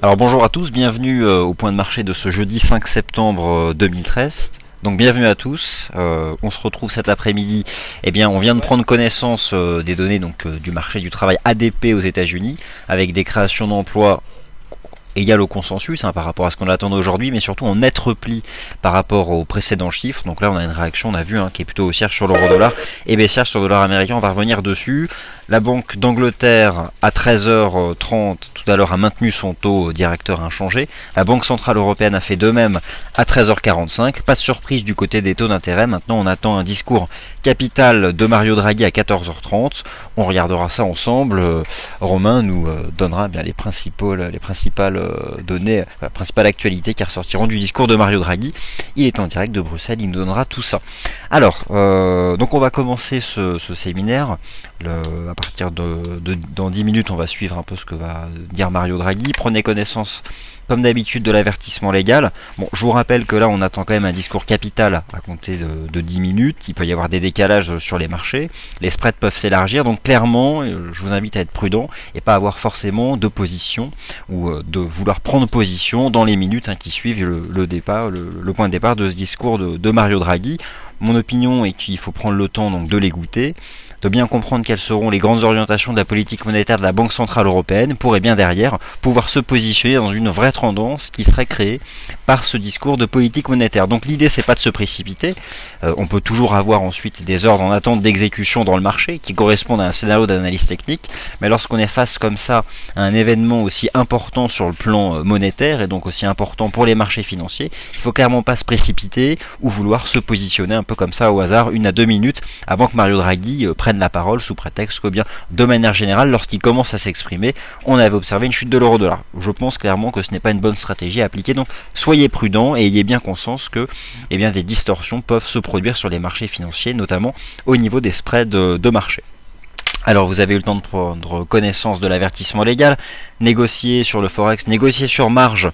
Alors bonjour à tous, bienvenue au point de marché de ce jeudi 5 septembre 2013. Donc bienvenue à tous, on se retrouve cet après-midi. Eh bien, on vient de prendre connaissance des données du marché du travail ADP aux États-Unis, avec des créations d'emplois égales au consensus par rapport à ce qu'on attendait aujourd'hui, mais surtout en net repli par rapport aux précédents chiffres. Donc là, on a une réaction, on a vu, qui est plutôt haussière sur l'euro-dollar et baissière sur le dollar américain. On va revenir dessus. La Banque d'Angleterre, à 13h30, tout à l'heure, a maintenu son taux directeur inchangé. La Banque Centrale Européenne a fait de même à 13h45. Pas de surprise du côté des taux d'intérêt. Maintenant, on attend un discours capital de Mario Draghi à 14h30. On regardera ça ensemble. Romain nous donnera bien les principales données, la principale actualité qui ressortiront du discours de Mario Draghi. Il est en direct de Bruxelles, il nous donnera tout ça. Alors, donc on va commencer ce séminaire. À partir dans 10 minutes, on va suivre un peu ce que va dire Mario Draghi. Prenez connaissance, comme d'habitude, de l'avertissement légal. Bon, je vous rappelle que là, on attend quand même un discours capital à compter de 10 minutes. Il peut y avoir des décalages sur les marchés. Les spreads peuvent s'élargir. Donc, clairement, je vous invite à être prudent et pas avoir forcément de position ou de vouloir prendre position dans les minutes qui suivent le point de départ de ce discours de Mario Draghi. Mon opinion est qu'il faut prendre le temps de les goûter, de bien comprendre quelles seront les grandes orientations de la politique monétaire de la Banque Centrale Européenne pour, bien derrière, pouvoir se positionner dans une vraie tendance qui serait créée par ce discours de politique monétaire. Donc l'idée, c'est pas de se précipiter. On peut toujours avoir ensuite des ordres en attente d'exécution dans le marché qui correspondent à un scénario d'analyse technique, mais lorsqu'on est face comme ça à un événement aussi important sur le plan monétaire et donc aussi important pour les marchés financiers, il faut clairement pas se précipiter ou vouloir se positionner un peu comme ça au hasard, 1 à 2 minutes avant que Mario Draghi prenne la parole, sous prétexte que bien de manière générale, lorsqu'il commence à s'exprimer, on avait observé une chute de l'euro-dollar. Je pense clairement que ce n'est pas une bonne stratégie à appliquer, donc soyez prudents et ayez bien conscience que des distorsions peuvent se produire sur les marchés financiers, notamment au niveau des spreads de marché. Alors vous avez eu le temps de prendre connaissance de l'avertissement légal, négocier sur le forex, négocier sur marge,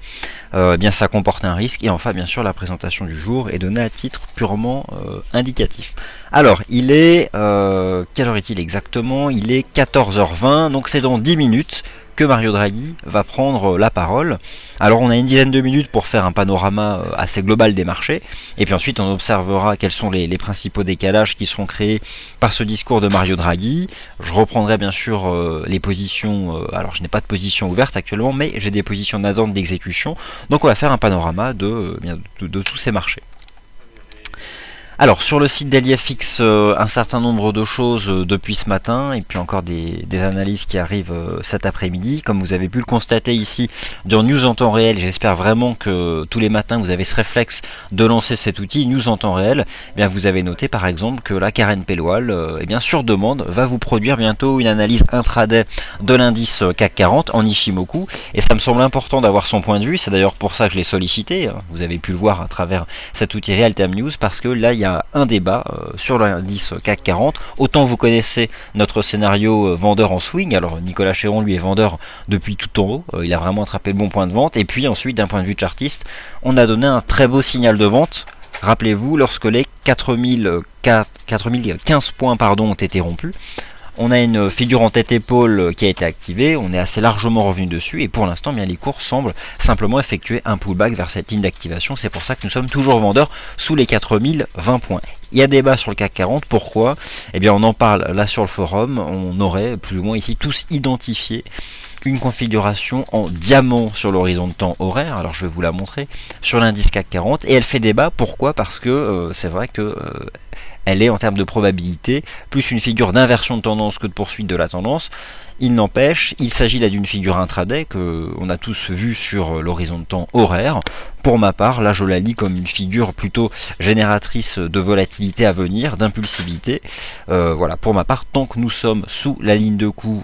ça comporte un risque, et enfin bien sûr la présentation du jour est donnée à titre purement indicatif. Alors il est, quelle heure est-il exactement? Il est 14h20, donc c'est dans 10 minutes que Mario Draghi va prendre la parole. Alors on a une dizaine de minutes pour faire un panorama assez global des marchés, et puis ensuite on observera quels sont les principaux décalages qui seront créés par ce discours de Mario Draghi. Je reprendrai bien sûr les positions, alors je n'ai pas de position ouverte actuellement, mais j'ai des positions d'attente d'exécution, donc on va faire un panorama de tous ces marchés. Alors sur le site d'LIFX, un certain nombre de choses depuis ce matin, et puis encore des analyses qui arrivent cet après-midi. Comme vous avez pu le constater ici dans News en temps réel, j'espère vraiment que tous les matins vous avez ce réflexe de lancer cet outil News en temps réel. Vous avez noté par exemple que la Karen Pelwal, sur demande, va vous produire bientôt une analyse intraday de l'indice CAC 40 en Ishimoku, et ça me semble important d'avoir son point de vue. C'est d'ailleurs pour ça que je l'ai sollicité. Vous avez pu le voir à travers cet outil Real Time News, parce que là il y a un débat sur l'indice CAC 40. Autant vous connaissez notre scénario vendeur en swing. Alors Nicolas Chéron lui est vendeur depuis tout en haut, il a vraiment attrapé le bon point de vente, et puis ensuite d'un point de vue chartiste, on a donné un très beau signal de vente. Rappelez-vous, lorsque les 4015 points ont été rompus, on a une figure en tête-épaule qui a été activée, on est assez largement revenu dessus, et pour l'instant, les cours semblent simplement effectuer un pullback vers cette ligne d'activation. C'est pour ça que nous sommes toujours vendeurs sous les 4020 points. Il y a débat sur le CAC 40, pourquoi? On en parle là sur le forum, on aurait plus ou moins ici tous identifié une configuration en diamant sur l'horizon de temps horaire. Alors je vais vous la montrer sur l'indice CAC 40, et elle fait débat. Pourquoi? Parce que c'est vrai que elle est en termes de probabilité plus une figure d'inversion de tendance que de poursuite de la tendance. Il n'empêche, il s'agit là d'une figure intraday que on a tous vu sur l'horizon de temps horaire. Pour ma part, là je la lis comme une figure plutôt génératrice de volatilité à venir, d'impulsivité. Voilà, pour ma part, tant que nous sommes sous la ligne de coup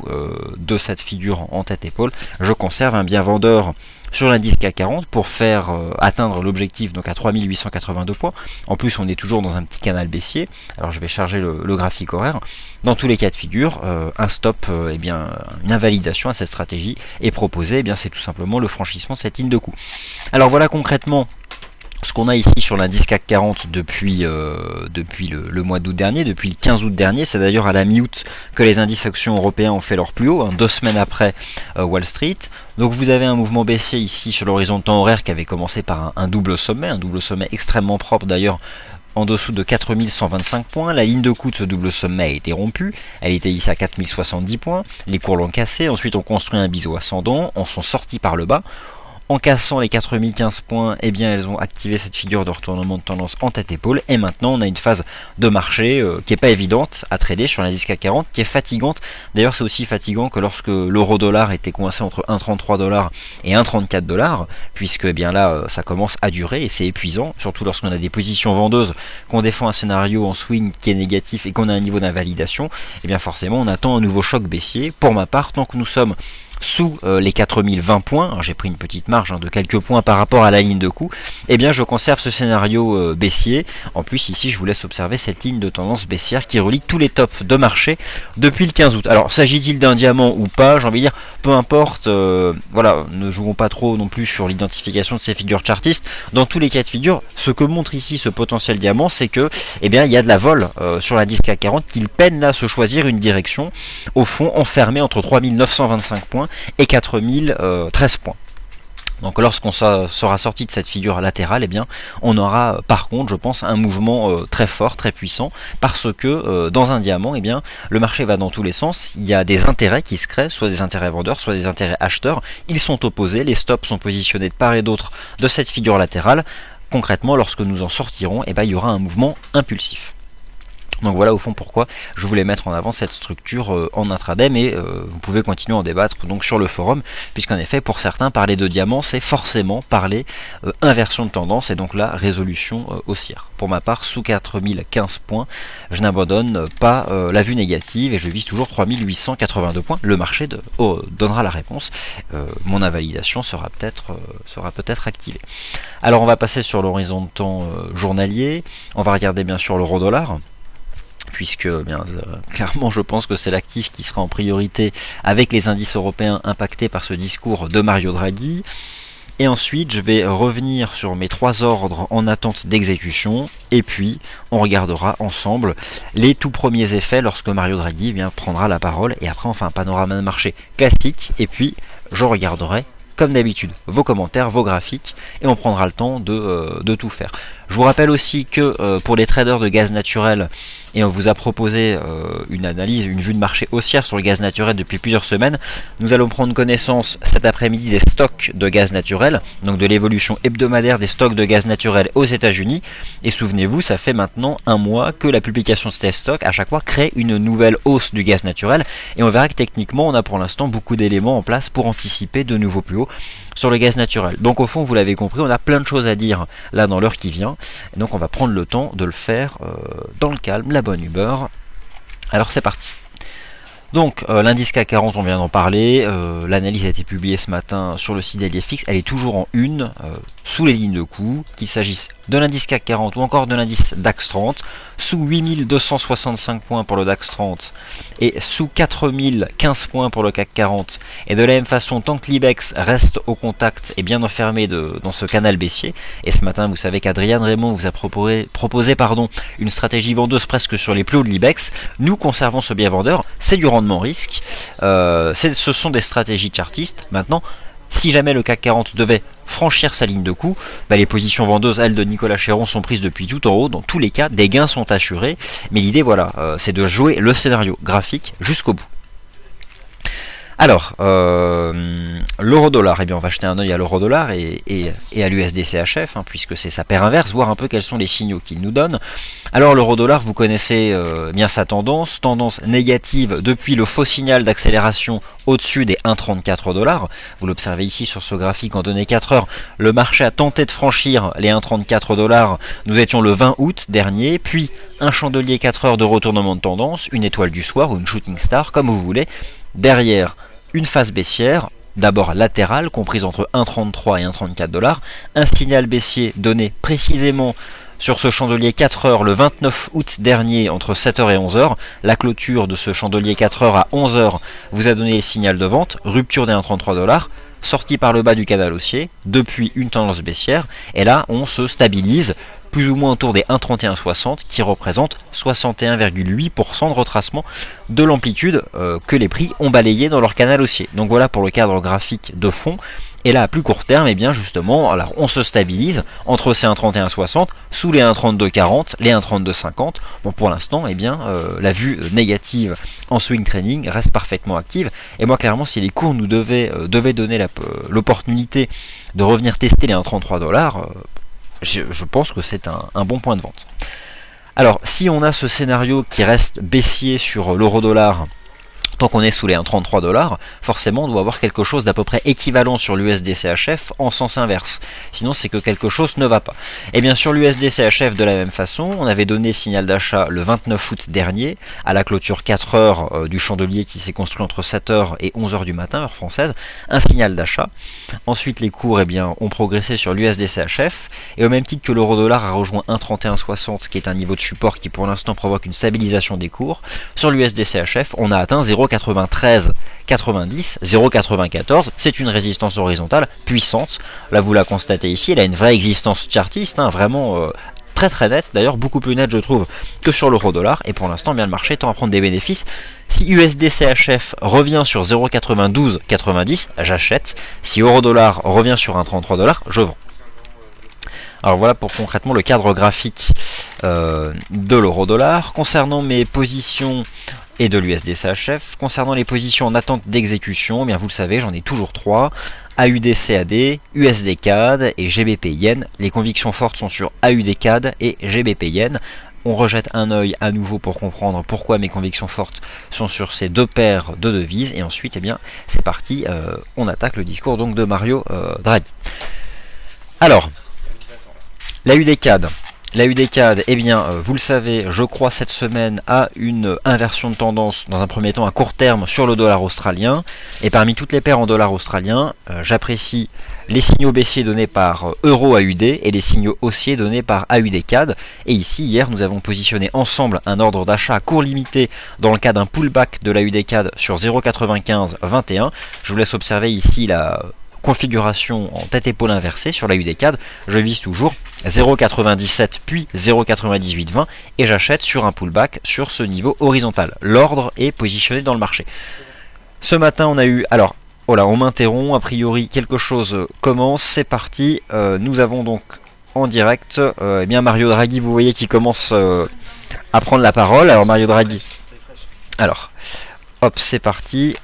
de cette figure en tête-épaule, je conserve un bien vendeur sur l'indice CAC 40 pour faire atteindre l'objectif donc à 3882 points. En plus, on est toujours dans un petit canal baissier. Alors je vais charger le graphique horaire. Dans tous les cas de figure, un stop, une invalidation à cette stratégie est proposée. C'est tout simplement le franchissement de cette ligne de coup. Alors voilà concrètement Ce qu'on a ici sur l'indice CAC 40 depuis le mois d'août dernier, depuis le 15 août dernier, c'est d'ailleurs à la mi-août que les indices actions européens ont fait leur plus haut, 2 semaines après Wall Street. Donc vous avez un mouvement baissier ici sur l'horizon de temps horaire qui avait commencé par un double sommet extrêmement propre d'ailleurs, en dessous de 4125 points. La ligne de coup de ce double sommet a été rompue, elle était ici à 4070 points, les cours l'ont cassé, ensuite on construit un biseau ascendant, on sont sortis par le bas. En cassant les 4015 points, eh bien elles ont activé cette figure de retournement de tendance en tête-épaule. Et maintenant, on a une phase de marché qui n'est pas évidente à trader sur l'indice CAC 40, qui est fatigante. D'ailleurs, c'est aussi fatigant que lorsque l'euro-dollar était coincé entre 1,33$ et 1,34$, puisque eh bien là, ça commence à durer et c'est épuisant, surtout lorsqu'on a des positions vendeuses, qu'on défend un scénario en swing qui est négatif et qu'on a un niveau d'invalidation. Eh bien forcément, on attend un nouveau choc baissier. Pour ma part, tant que nous sommes sous les 4020 points, j'ai pris une petite marge de quelques points par rapport à la ligne de coup, eh bien je conserve ce scénario baissier. En plus ici je vous laisse observer cette ligne de tendance baissière qui relie tous les tops de marché depuis le 15 août. Alors s'agit-il d'un diamant ou pas, j'ai envie de dire, peu importe, voilà, ne jouons pas trop non plus sur l'identification de ces figures chartistes. Dans tous les cas de figure, ce que montre ici ce potentiel diamant, c'est que eh bien, il y a de la vol sur l'indice CAC 40 qu'il peine là à se choisir une direction, au fond enfermé entre 3925 points et 4013 points. Donc lorsqu'on sera sorti de cette figure latérale, eh bien, on aura par contre, je pense, un mouvement très fort, très puissant, parce que dans un diamant, eh bien, le marché va dans tous les sens, il y a des intérêts qui se créent, soit des intérêts vendeurs, soit des intérêts acheteurs, ils sont opposés, les stops sont positionnés de part et d'autre de cette figure latérale. Concrètement, lorsque nous en sortirons, eh bien, il y aura un mouvement impulsif. Donc voilà au fond pourquoi je voulais mettre en avant cette structure en intraday, mais vous pouvez continuer à en débattre donc sur le forum, puisqu'en effet pour certains parler de diamant c'est forcément parler inversion de tendance et donc la résolution haussière. Pour ma part sous 4015 points je n'abandonne pas la vue négative et je vise toujours 3882 points. Le marché donnera la réponse, mon invalidation sera peut-être activée. Alors on va passer sur l'horizon de temps journalier, on va regarder bien sûr l'euro-dollar, puisque bien, clairement je pense que c'est l'actif qui sera en priorité avec les indices européens impactés par ce discours de Mario Draghi. Et ensuite je vais revenir sur mes 3 ordres en attente d'exécution, et puis on regardera ensemble les tout premiers effets lorsque Mario Draghi eh bien, prendra la parole, et après enfin un panorama de marché classique, et puis je regarderai comme d'habitude vos commentaires, vos graphiques, et on prendra le temps de tout faire. Je vous rappelle aussi que pour les traders de gaz naturel, et on vous a proposé une analyse, une vue de marché haussière sur le gaz naturel depuis plusieurs semaines, nous allons prendre connaissance cet après-midi des stocks de gaz naturel, donc de l'évolution hebdomadaire des stocks de gaz naturel aux États-Unis. Et souvenez-vous, ça fait maintenant un mois que la publication de ces stocks à chaque fois crée une nouvelle hausse du gaz naturel, et on verra que techniquement on a pour l'instant beaucoup d'éléments en place pour anticiper de nouveaux plus hauts sur le gaz naturel. Donc au fond, vous l'avez compris, on a plein de choses à dire là dans l'heure qui vient, et donc on va prendre le temps de le faire dans le calme, la bonne humeur. Alors c'est parti. Donc l'indice CAC 40, on vient d'en parler, l'analyse a été publiée ce matin sur le site d'LFX, elle est toujours en une, sous les lignes de coup, qu'il s'agisse de l'indice CAC 40 ou encore de l'indice DAX 30, sous 8265 points pour le DAX 30 et sous 4015 points pour le CAC 40, et de la même façon tant que l'IBEX reste au contact et bien enfermé dans ce canal baissier. Et ce matin vous savez qu'Adrien Raymond vous a proposé une stratégie vendeuse presque sur les plus hauts de l'IBEX. Nous conservons ce biais vendeur, c'est du rendement risque, ce sont des stratégies chartistes. Maintenant, si jamais le CAC 40 devait franchir sa ligne de coup, les positions vendeuses, elles, de Nicolas Chéron sont prises depuis tout en haut. Dans tous les cas, des gains sont assurés. Mais l'idée, voilà, c'est de jouer le scénario graphique jusqu'au bout. Alors, l'euro-dollar, eh bien on va jeter un œil à l'euro-dollar et à l'USD-CHF, puisque c'est sa paire inverse, voir un peu quels sont les signaux qu'il nous donne. Alors l'euro-dollar, vous connaissez bien sa tendance négative depuis le faux signal d'accélération au-dessus des 1,34$. Vous l'observez ici sur ce graphique en données 4 heures, le marché a tenté de franchir les 1,34$, nous étions le 20 août dernier, puis un chandelier 4 heures de retournement de tendance, une étoile du soir ou une shooting star, comme vous voulez. Derrière, une phase baissière, d'abord latérale, comprise entre 1,33 et 1,34$, un signal baissier donné précisément sur ce chandelier 4 heures le 29 août dernier entre 7h et 11h. La clôture de ce chandelier 4 heures à 11h vous a donné le signal de vente, rupture des 1,33 $, sortie par le bas du canal haussier, depuis une tendance baissière, et là on se stabilise plus ou moins autour des 1,3160 qui représente 61,8% de retracement de l'amplitude que les prix ont balayé dans leur canal haussier. Donc voilà pour le cadre graphique de fond. Et là à plus court terme, et bien justement, alors on se stabilise entre ces 1,3160 sous les 1,3240, les 1,3250. Bon, pour l'instant, et bien la vue négative en swing trading reste parfaitement active. Et moi clairement, si les cours nous devaient donner l'opportunité de revenir tester les 1,33 $, je pense que c'est un bon point de vente. Alors, si on a ce scénario qui reste baissier sur l'euro-dollar, tant qu'on est sous les 1,33 $, forcément on doit avoir quelque chose d'à peu près équivalent sur l'USD-CHF en sens inverse. Sinon c'est que quelque chose ne va pas. Et bien sur l'USD-CHF de la même façon, on avait donné signal d'achat le 29 août dernier, à la clôture 4 heures du chandelier qui s'est construit entre 7h et 11h du matin, heure française, un signal d'achat. Ensuite les cours ont progressé sur l'USD-CHF, et au même titre que l'euro-dollar a rejoint 1,3160 qui est un niveau de support qui pour l'instant provoque une stabilisation des cours, sur l'USD-CHF on a atteint 0,9390, 0,94, c'est une résistance horizontale puissante. Là vous la constatez ici, elle a une vraie existence chartiste, vraiment très très nette, d'ailleurs beaucoup plus nette je trouve que sur l'euro-dollar, et pour l'instant bien le marché tend à prendre des bénéfices. Si USD-CHF revient sur 0,9290, j'achète. Si euro-dollar revient sur 1,33 $, je vends. Alors voilà pour concrètement le cadre graphique de l'euro-dollar. Concernant mes positions et de l'USD-CHF, concernant les positions en attente d'exécution, eh bien vous le savez, j'en ai toujours 3. AUD-CAD, USD-CAD et GBP-Yen. Les convictions fortes sont sur AUD-CAD et GBP-Yen. On rejette un œil à nouveau pour comprendre pourquoi mes convictions fortes sont sur ces deux paires de devises. Et ensuite, eh bien, c'est parti, on attaque le discours donc de Mario Draghi. Alors, l'AUD-CAD. L'AUD-CAD, eh bien, vous le savez, je crois cette semaine à une inversion de tendance, dans un premier temps à court terme, sur le dollar australien. Et parmi toutes les paires en dollars australiens, j'apprécie les signaux baissiers donnés par Euro-AUD et les signaux haussiers donnés par AUD-CAD. Et ici, hier, nous avons positionné ensemble un ordre d'achat à court limité dans le cas d'un pullback de l'AUD-CAD sur 0,9521. Je vous laisse observer ici la configuration en tête-épaule inversée sur la UD-CAD, je vise toujours 0,97 puis 0,9820 et j'achète sur un pullback sur ce niveau horizontal. L'ordre est positionné dans le marché. Ce matin on a eu, alors voilà, on m'interrompt, a priori quelque chose commence, c'est parti, nous avons donc en direct eh bien Mario Draghi, vous voyez qui commence à prendre la parole. Alors Mario Draghi, alors hop c'est parti.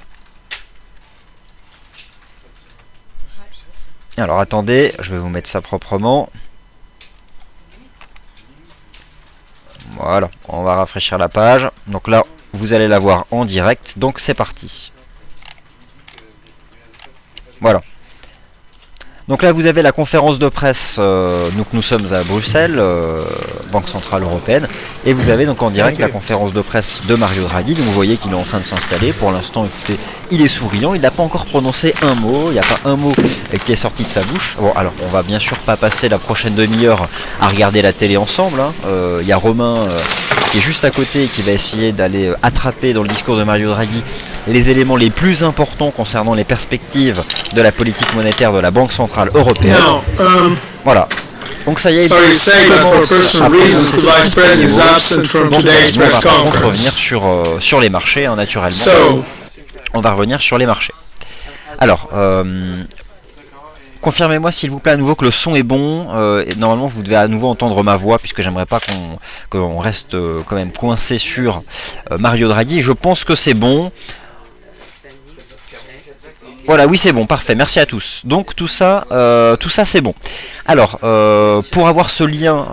Alors attendez, je vais vous mettre ça proprement. Voilà, on va rafraîchir la page. Donc là, vous allez la voir en direct. Donc c'est parti. Voilà. Donc là, vous avez la conférence de presse. Donc nous sommes à Bruxelles, Banque Centrale Européenne. Et vous avez donc en direct la conférence de presse de Mario Draghi. Donc vous voyez qu'il est en train de s'installer. Pour l'instant, écoutez, il est souriant. Il n'a pas encore prononcé un mot. Il n'y a pas un mot qui est sorti de sa bouche. Bon, alors on va bien sûr pas passer la prochaine demi-heure à regarder la télé ensemble. Il y a Romain qui est juste à côté et qui va essayer d'aller attraper dans le discours de Mario Draghi les éléments les plus importants concernant les perspectives de la politique monétaire de la Banque Centrale Européenne. Voilà. Donc ça y est, on va revenir sur les marchés, naturellement. On va revenir sur les marchés. Alors, confirmez-moi s'il vous plaît à nouveau que le son est bon. Normalement vous devez à nouveau entendre ma voix puisque j'aimerais pas qu'on reste quand même coincé sur Mario Draghi. Je pense que c'est bon. Voilà, oui c'est bon, parfait, merci à tous. Donc tout ça c'est bon. Alors, pour avoir ce lien,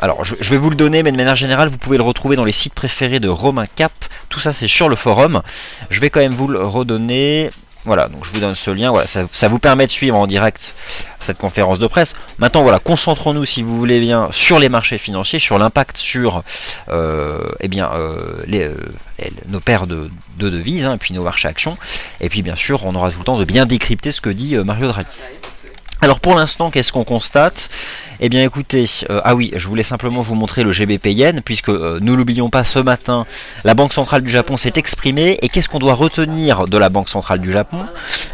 alors je vais vous le donner, mais de manière générale, vous pouvez le retrouver dans les sites préférés de Romain Cap. Tout ça c'est sur le forum. Je vais quand même vous le redonner. Voilà, donc je vous donne ce lien, voilà, ça vous permet de suivre en direct cette conférence de presse. Maintenant, voilà, concentrons-nous, si vous voulez bien, sur les marchés financiers, sur l'impact sur nos paires de devises, et puis nos marchés actions. Et puis, bien sûr, on aura tout le temps de bien décrypter ce que dit Mario Draghi. Alors pour l'instant, qu'est-ce qu'on constate? Eh bien écoutez, ah oui, je voulais simplement vous montrer le GBP Yen, puisque nous l'oublions pas, ce matin, la Banque Centrale du Japon s'est exprimée, et qu'est-ce qu'on doit retenir de la Banque Centrale du Japon?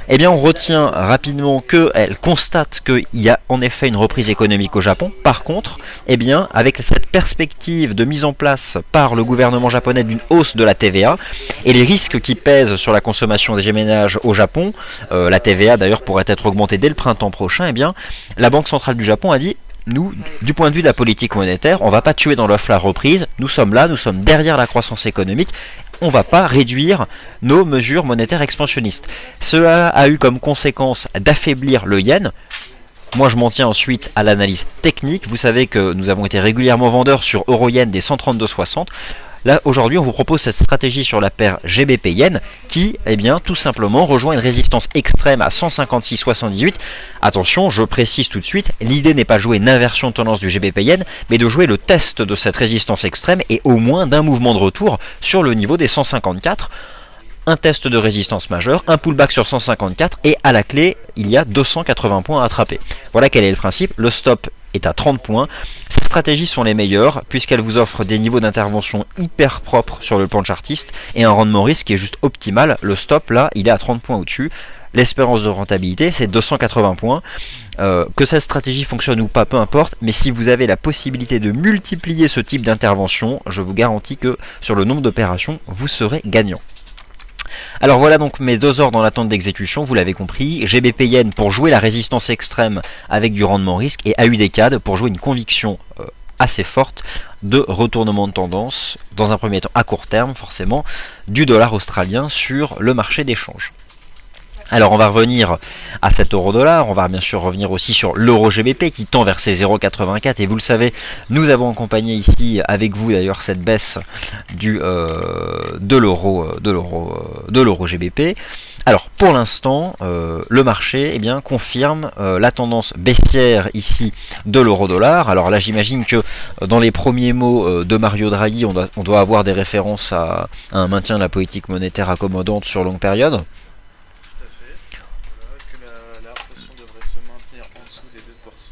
Eh bien on retient rapidement qu'elle constate qu'il y a en effet une reprise économique au Japon. Par contre, eh bien avec cette perspective de mise en place par le gouvernement japonais d'une hausse de la TVA, et les risques qui pèsent sur la consommation des ménages au Japon, la TVA d'ailleurs pourrait être augmentée dès le printemps prochain, eh bien la Banque Centrale du Japon a dit: nous, du point de vue de la politique monétaire, on ne va pas tuer dans l'œuf la reprise, nous sommes là, nous sommes derrière la croissance économique, on ne va pas réduire nos mesures monétaires expansionnistes. Cela a eu comme conséquence d'affaiblir le yen. Moi je m'en tiens ensuite à l'analyse technique. Vous savez que nous avons été régulièrement vendeurs sur euro-yen des 132,60. Là aujourd'hui on vous propose cette stratégie sur la paire GBP Yen qui, eh bien, tout simplement rejoint une résistance extrême à 156,78. Attention, je précise tout de suite, l'idée n'est pas de jouer une inversion de tendance du GBP Yen, mais de jouer le test de cette résistance extrême et au moins d'un mouvement de retour sur le niveau des 154. Un test de résistance majeure, un pullback sur 154 et à la clé il y a 280 points à attraper. Voilà quel est le principe, le stop est à 30 points. Ces stratégies sont les meilleures puisqu'elles vous offrent des niveaux d'intervention hyper propres sur le plan chartiste et un rendement risque qui est juste optimal. Le stop là il est à 30 points au-dessus. L'espérance de rentabilité c'est 280 points. Que cette stratégie fonctionne ou pas, peu importe, mais si vous avez la possibilité de multiplier ce type d'intervention, je vous garantis que sur le nombre d'opérations, vous serez gagnant. Alors voilà donc mes deux ordres en attente d'exécution, vous l'avez compris, GBP Yen pour jouer la résistance extrême avec du rendement risque et AUD-CAD pour jouer une conviction assez forte de retournement de tendance, dans un premier temps à court terme forcément, du dollar australien sur le marché d'échange. Alors on va revenir à cet euro-dollar, on va bien sûr revenir aussi sur l'euro-GBP qui tend vers ses 0,84 et vous le savez, nous avons accompagné ici avec vous d'ailleurs cette baisse de l'euro-GBP. Alors pour l'instant, le marché confirme la tendance baissière ici de l'euro-dollar. Alors là j'imagine que dans les premiers mots de Mario Draghi, on doit avoir des références à un maintien de la politique monétaire accommodante sur longue période.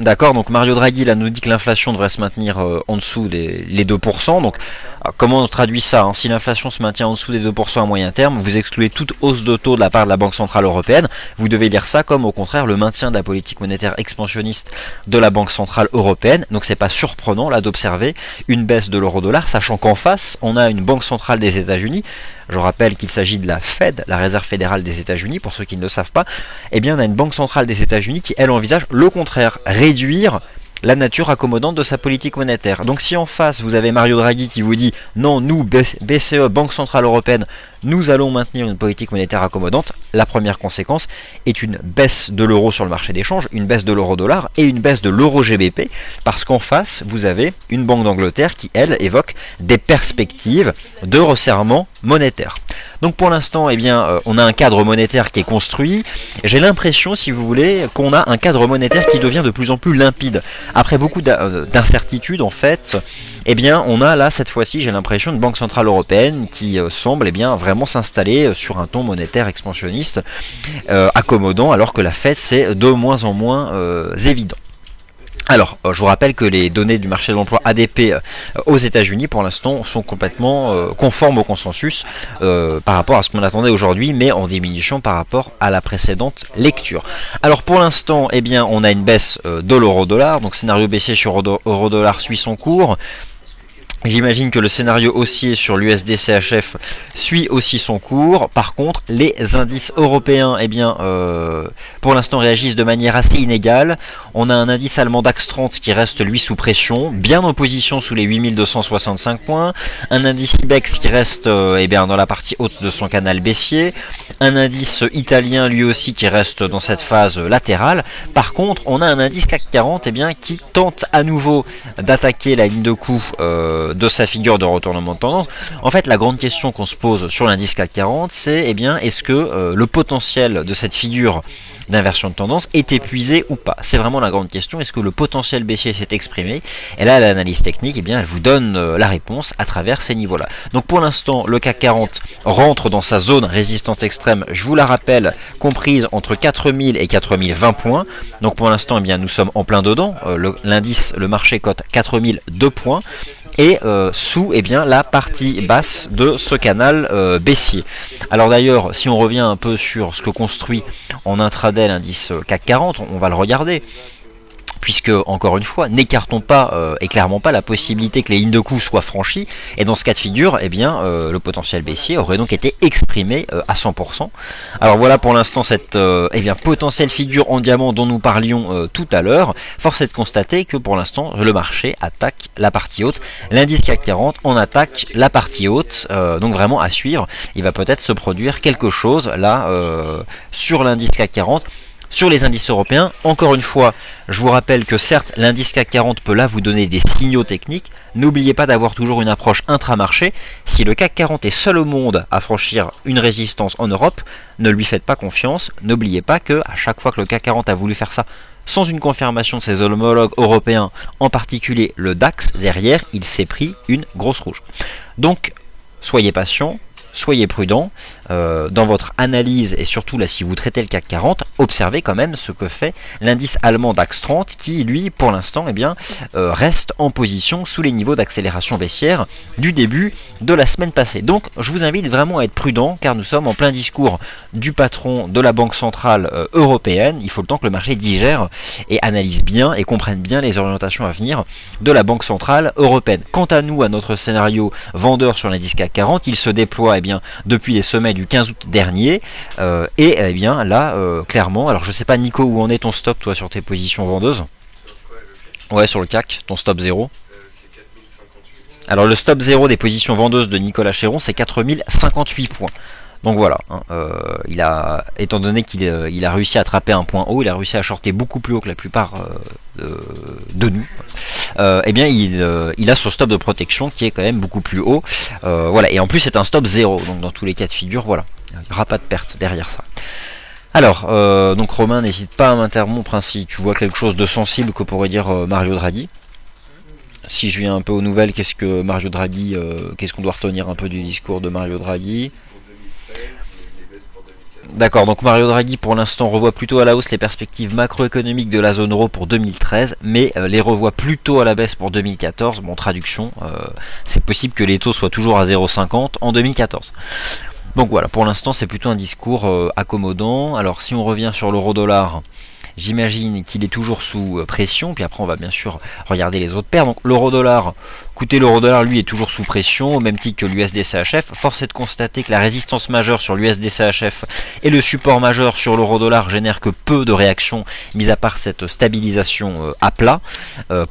D'accord, donc Mario Draghi là nous dit que l'inflation devrait se maintenir en dessous les 2%. Donc comment on traduit ça, hein? Si l'inflation se maintient en dessous des 2% à moyen terme, vous excluez toute hausse de taux de la part de la Banque Centrale Européenne. Vous devez lire ça comme au contraire le maintien de la politique monétaire expansionniste de la Banque Centrale Européenne. Donc c'est pas surprenant là d'observer une baisse de l'euro-dollar, sachant qu'en face on a une Banque Centrale des États-Unis. Je rappelle qu'il s'agit de la Fed, la Réserve fédérale des États-Unis, pour ceux qui ne le savent pas. Eh bien on a une Banque Centrale des États-Unis qui elle envisage le contraire, réduire la nature accommodante de sa politique monétaire. Donc si en face vous avez Mario Draghi qui vous dit non, nous BCE, Banque Centrale Européenne, nous allons maintenir une politique monétaire accommodante, la première conséquence est une baisse de l'euro sur le marché d'échange, une baisse de l'euro-dollar et une baisse de l'euro-GBP, parce qu'en face vous avez une Banque d'Angleterre qui elle évoque des perspectives de resserrement monétaire. Donc pour l'instant, eh bien, on a un cadre monétaire qui est construit. J'ai l'impression, si vous voulez, qu'on a un cadre monétaire qui devient de plus en plus limpide. Après beaucoup d'incertitudes, en fait, eh bien, on a là, cette fois-ci, j'ai l'impression, une Banque Centrale Européenne qui semble vraiment s'installer sur un ton monétaire expansionniste, accommodant, alors que la Fed, c'est de moins en moins évident. Alors, je vous rappelle que les données du marché de l'emploi ADP aux États-Unis, pour l'instant, sont complètement conformes au consensus par rapport à ce qu'on attendait aujourd'hui, mais en diminution par rapport à la précédente lecture. Alors, pour l'instant, eh bien, on a une baisse de l'euro-dollar, donc scénario baissier sur euro-dollar suit son cours. J'imagine que le scénario haussier sur l'USD-CHF suit aussi son cours. Par contre, les indices européens, eh bien, pour l'instant réagissent de manière assez inégale. On a un indice allemand DAX 30 qui reste lui sous pression, bien en position sous les 8265 points. Un indice IBEX qui reste dans la partie haute de son canal baissier. Un indice italien lui aussi qui reste dans cette phase latérale. Par contre, on a un indice CAC 40 qui tente à nouveau d'attaquer la ligne de coup de sa figure de retournement de tendance. En fait, la grande question qu'on se pose sur l'indice CAC 40, c'est est-ce que le potentiel de cette figure d'inversion de tendance est épuisé ou pas? C'est vraiment la grande question. Est-ce que le potentiel baissier s'est exprimé? Et là, l'analyse technique, elle vous donne la réponse à travers ces niveaux-là. Donc pour l'instant, le CAC 40 rentre dans sa zone résistance extrême, je vous la rappelle, comprise entre 4000 et 4020 points. Donc pour l'instant, nous sommes en plein dedans. L'indice, le marché cote 4002 points. Et sous la partie basse de ce canal baissier. Alors d'ailleurs, si on revient un peu sur ce que construit en intraday l'indice CAC 40, on va le regarder. Puisque, encore une fois, n'écartons pas et clairement pas la possibilité que les lignes de coût soient franchies. Et dans ce cas de figure, le potentiel baissier aurait donc été exprimé à 100%. Alors voilà pour l'instant cette potentielle figure en diamant dont nous parlions tout à l'heure. Force est de constater que pour l'instant, le marché attaque la partie haute. L'indice CAC 40 en attaque la partie haute. Donc vraiment à suivre. Il va peut-être se produire quelque chose là sur l'indice CAC 40. Sur les indices européens, encore une fois, je vous rappelle que certes, l'indice CAC 40 peut là vous donner des signaux techniques. N'oubliez pas d'avoir toujours une approche intramarché. Si le CAC 40 est seul au monde à franchir une résistance en Europe, ne lui faites pas confiance. N'oubliez pas que à chaque fois que le CAC 40 a voulu faire ça sans une confirmation de ses homologues européens, en particulier le DAX, derrière, il s'est pris une grosse rouge. Donc, soyez patient. Soyez prudent dans votre analyse et surtout là si vous traitez le CAC 40, observez quand même ce que fait l'indice allemand DAX 30 qui lui pour l'instant reste en position sous les niveaux d'accélération baissière du début de la semaine passée. Donc je vous invite vraiment à être prudent car nous sommes en plein discours du patron de la Banque Centrale Européenne. Il faut le temps que le marché digère et analyse bien et comprenne bien les orientations à venir de la Banque Centrale Européenne. Quant à nous, à notre scénario vendeur sur l'indice CAC 40, il se déploie depuis les sommets du 15 août dernier clairement, alors je sais pas Nico où en est ton stop toi sur tes positions vendeuses. Ouais, sur le CAC, ton stop 0. C'est 4058. Alors le stop 0 des positions vendeuses de Nicolas Chéron, c'est 4058 points. Donc voilà, étant donné qu'il a réussi à attraper un point haut, il a réussi à shorter beaucoup plus haut que la plupart de nous. Il a son stop de protection qui est quand même beaucoup plus haut. Voilà, et en plus c'est un stop 0, donc dans tous les cas de figure, voilà, il n'y aura pas de perte derrière ça. Alors, donc Romain, n'hésite pas à m'interrompre si tu vois quelque chose de sensible que pourrait dire Mario Draghi. Si je viens un peu aux nouvelles, qu'est-ce qu'on doit retenir un peu du discours de Mario Draghi? D'accord, donc Mario Draghi pour l'instant revoit plutôt à la hausse les perspectives macroéconomiques de la zone euro pour 2013, mais les revoit plutôt à la baisse pour 2014. Bon, traduction, c'est possible que les taux soient toujours à 0,50 en 2014. Donc voilà, pour l'instant c'est plutôt un discours accommodant. Alors si on revient sur l'euro-dollar, j'imagine qu'il est toujours sous pression, puis après on va bien sûr regarder les autres paires. Donc l'euro-dollar, écoutez, l'euro-dollar lui est toujours sous pression, au même titre que l'USD-CHF. Force est de constater que la résistance majeure sur l'USD-CHF et le support majeur sur l'euro-dollar génèrent que peu de réactions, mis à part cette stabilisation à plat.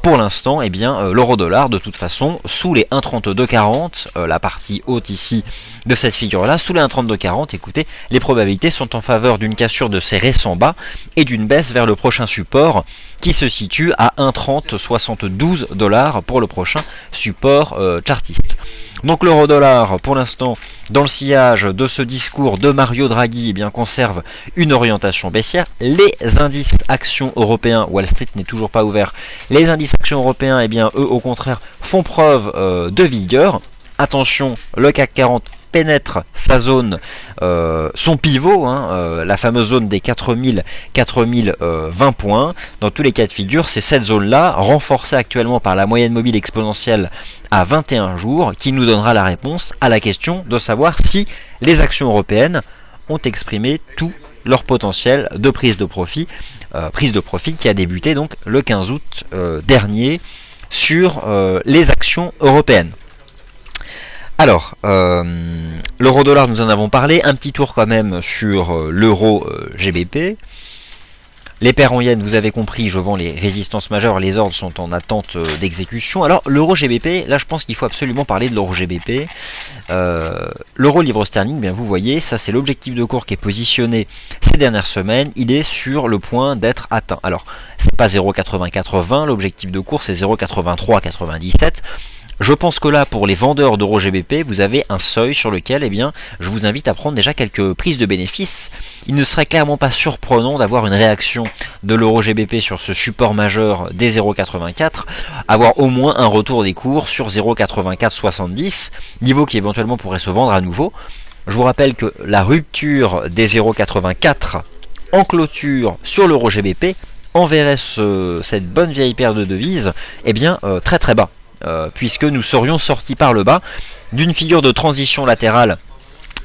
Pour l'instant, l'euro-dollar, de toute façon, sous les 1,3240, la partie haute ici de cette figure-là, sous les 1,3240, écoutez, les probabilités sont en faveur d'une cassure de ces récents bas et d'une baisse vers le prochain support qui se situe à 1,3072 $ pour le prochain support chartiste. Donc l'euro-dollar, pour l'instant, dans le sillage de ce discours de Mario Draghi, conserve une orientation baissière. Les indices actions européens, Wall Street n'est toujours pas ouvert, les indices actions européens, eux, au contraire, font preuve de vigueur. Attention, le CAC 40 pénètre sa zone, son pivot, la fameuse zone des 4020 points. Dans tous les cas de figure, c'est cette zone-là, renforcée actuellement par la moyenne mobile exponentielle à 21 jours, qui nous donnera la réponse à la question de savoir si les actions européennes ont exprimé tout leur potentiel de prise de profit qui a débuté donc le 15 août dernier sur les actions européennes. Alors, l'euro-dollar, nous en avons parlé. Un petit tour quand même sur l'euro GBP. Les paires en yens, vous avez compris, je vends les résistances majeures, les ordres sont en attente d'exécution. Alors, l'euro GBP, là je pense qu'il faut absolument parler de l'euro GBP. L'euro livre sterling, vous voyez, ça c'est l'objectif de cours qui est positionné ces dernières semaines. Il est sur le point d'être atteint. Alors, c'est pas 0,8420, l'objectif de cours c'est 0,8397. Je pense que là, pour les vendeurs d'Euro GBP, vous avez un seuil sur lequel, eh bien, je vous invite à prendre déjà quelques prises de bénéfices. Il ne serait clairement pas surprenant d'avoir une réaction de l'Euro GBP sur ce support majeur des 0,84, avoir au moins un retour des cours sur 0,8470, niveau qui éventuellement pourrait se vendre à nouveau. Je vous rappelle que la rupture des 0,84 en clôture sur l'Euro GBP enverrait cette bonne vieille paire de devises, eh bien, très très bas. Puisque nous serions sortis par le bas d'une figure de transition latérale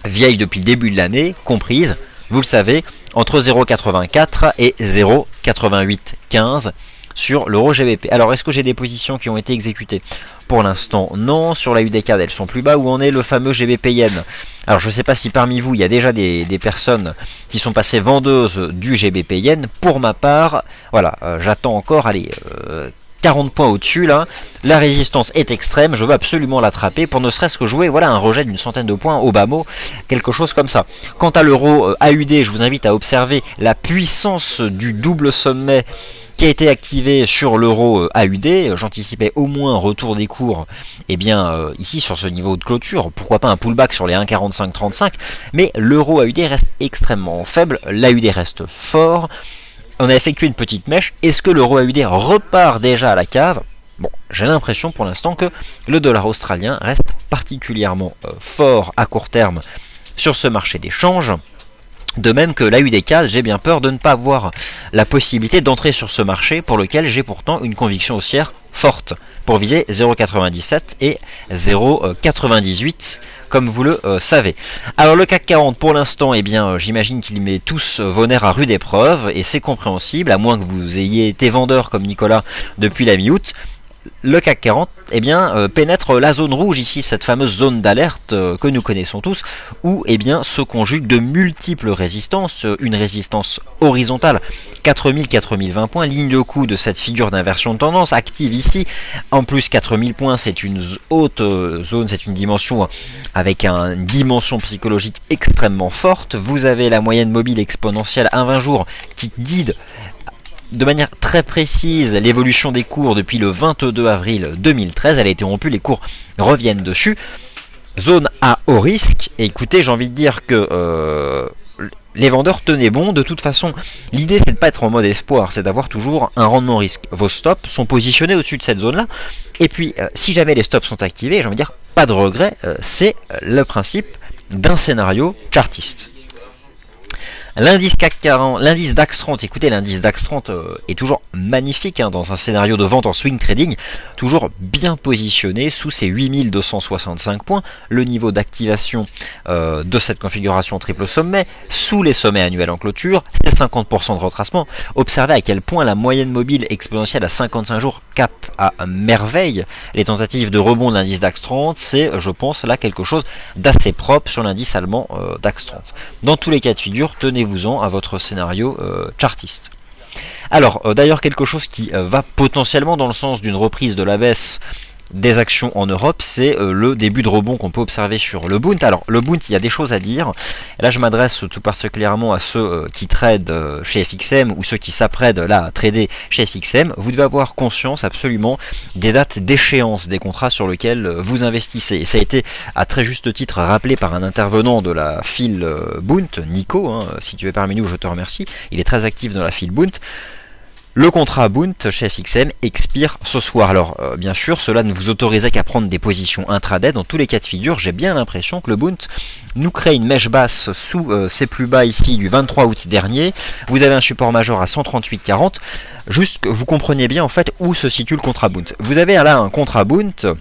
vieille depuis le début de l'année, comprise, vous le savez, entre 0,84 et 0,8815 sur l'Euro GBP. Alors, est-ce que j'ai des positions qui ont été exécutées? Pour l'instant, non. Sur la UDCAD, elles sont plus bas. Où en est le fameux GBP Yen? Alors, je ne sais pas si parmi vous, il y a déjà des personnes qui sont passées vendeuses du GBP Yen. Pour ma part, voilà, j'attends encore, allez... 40 points au-dessus là, la résistance est extrême, je veux absolument l'attraper pour ne serait-ce que jouer un rejet d'une centaine de points au bas mot, quelque chose comme ça. Quant à l'euro AUD, je vous invite à observer la puissance du double sommet qui a été activé sur l'euro AUD. J'anticipais au moins un retour des cours ici sur ce niveau de clôture, pourquoi pas un pullback sur les 1,4535, mais l'euro AUD reste extrêmement faible, l'AUD reste fort. On a effectué une petite mèche. Est-ce que l'euro AUD repart déjà à la cave? Bon, j'ai l'impression pour l'instant que le dollar australien reste particulièrement fort à court terme sur ce marché d'échange. De même que l'AUD-CAD, j'ai bien peur de ne pas avoir la possibilité d'entrer sur ce marché pour lequel j'ai pourtant une conviction haussière forte pour viser 0,97 et 0,98 comme vous le savez. Alors le CAC 40 pour l'instant, j'imagine qu'il met tous vos nerfs à rude épreuve et c'est compréhensible, à moins que vous ayez été vendeur comme Nicolas depuis la mi-août. Le CAC 40 pénètre la zone rouge ici, cette fameuse zone d'alerte que nous connaissons tous, où se conjuguent de multiples résistances, une résistance horizontale, 4000-4020 points, ligne de coup de cette figure d'inversion de tendance, active ici, en plus 4000 points, c'est une haute zone, c'est une dimension avec une dimension psychologique extrêmement forte, vous avez la moyenne mobile exponentielle à 20 jours qui guide de manière très précise l'évolution des cours depuis le 22 avril 2013, elle a été rompue, les cours reviennent dessus. Zone à haut risque, et écoutez, j'ai envie de dire que les vendeurs tenaient bon. De toute façon, l'idée c'est de ne pas être en mode espoir, c'est d'avoir toujours un rendement risque. Vos stops sont positionnés au-dessus de cette zone-là, et puis si jamais les stops sont activés, j'ai envie de dire, pas de regret, c'est le principe d'un scénario chartiste. L'indice CAC 40, l'indice DAX 30, écoutez, l'indice DAX 30 est toujours magnifique dans un scénario de vente en swing trading, toujours bien positionné sous ses 8265 points, le niveau d'activation de cette configuration triple sommet, sous les sommets annuels en clôture, c'est 50% de retracement. Observez à quel point la moyenne mobile exponentielle à 55 jours capte à merveille les tentatives de rebond de l'indice DAX 30, c'est, je pense, là quelque chose d'assez propre sur l'indice allemand DAX 30. Dans tous les cas de figure, tenez-vous-en à votre scénario chartiste. Alors, d'ailleurs, quelque chose qui va potentiellement dans le sens d'une reprise de la baisse des actions en Europe, c'est le début de rebond qu'on peut observer sur le Bund. Alors, le Bund, il y a des choses à dire. Et là, je m'adresse tout particulièrement à ceux qui tradent chez FXM ou ceux qui s'apprêtent là à trader chez FXM. Vous devez avoir conscience absolument des dates d'échéance des contrats sur lesquels vous investissez. Et ça a été à très juste titre rappelé par un intervenant de la file Bund, Nico. Si tu es parmi nous, je te remercie. Il est très actif dans la file Bund. Le contrat Bund chez FXM expire ce soir. Alors bien sûr, cela ne vous autorisait qu'à prendre des positions intraday. Dans tous les cas de figure, j'ai bien l'impression que le Bund nous crée une mèche basse sous ses plus bas ici du 23 août dernier. Vous avez un support majeur à 138,40. Juste que vous compreniez bien en fait où se situe le contrat Bund. Vous avez là un contrat Bund,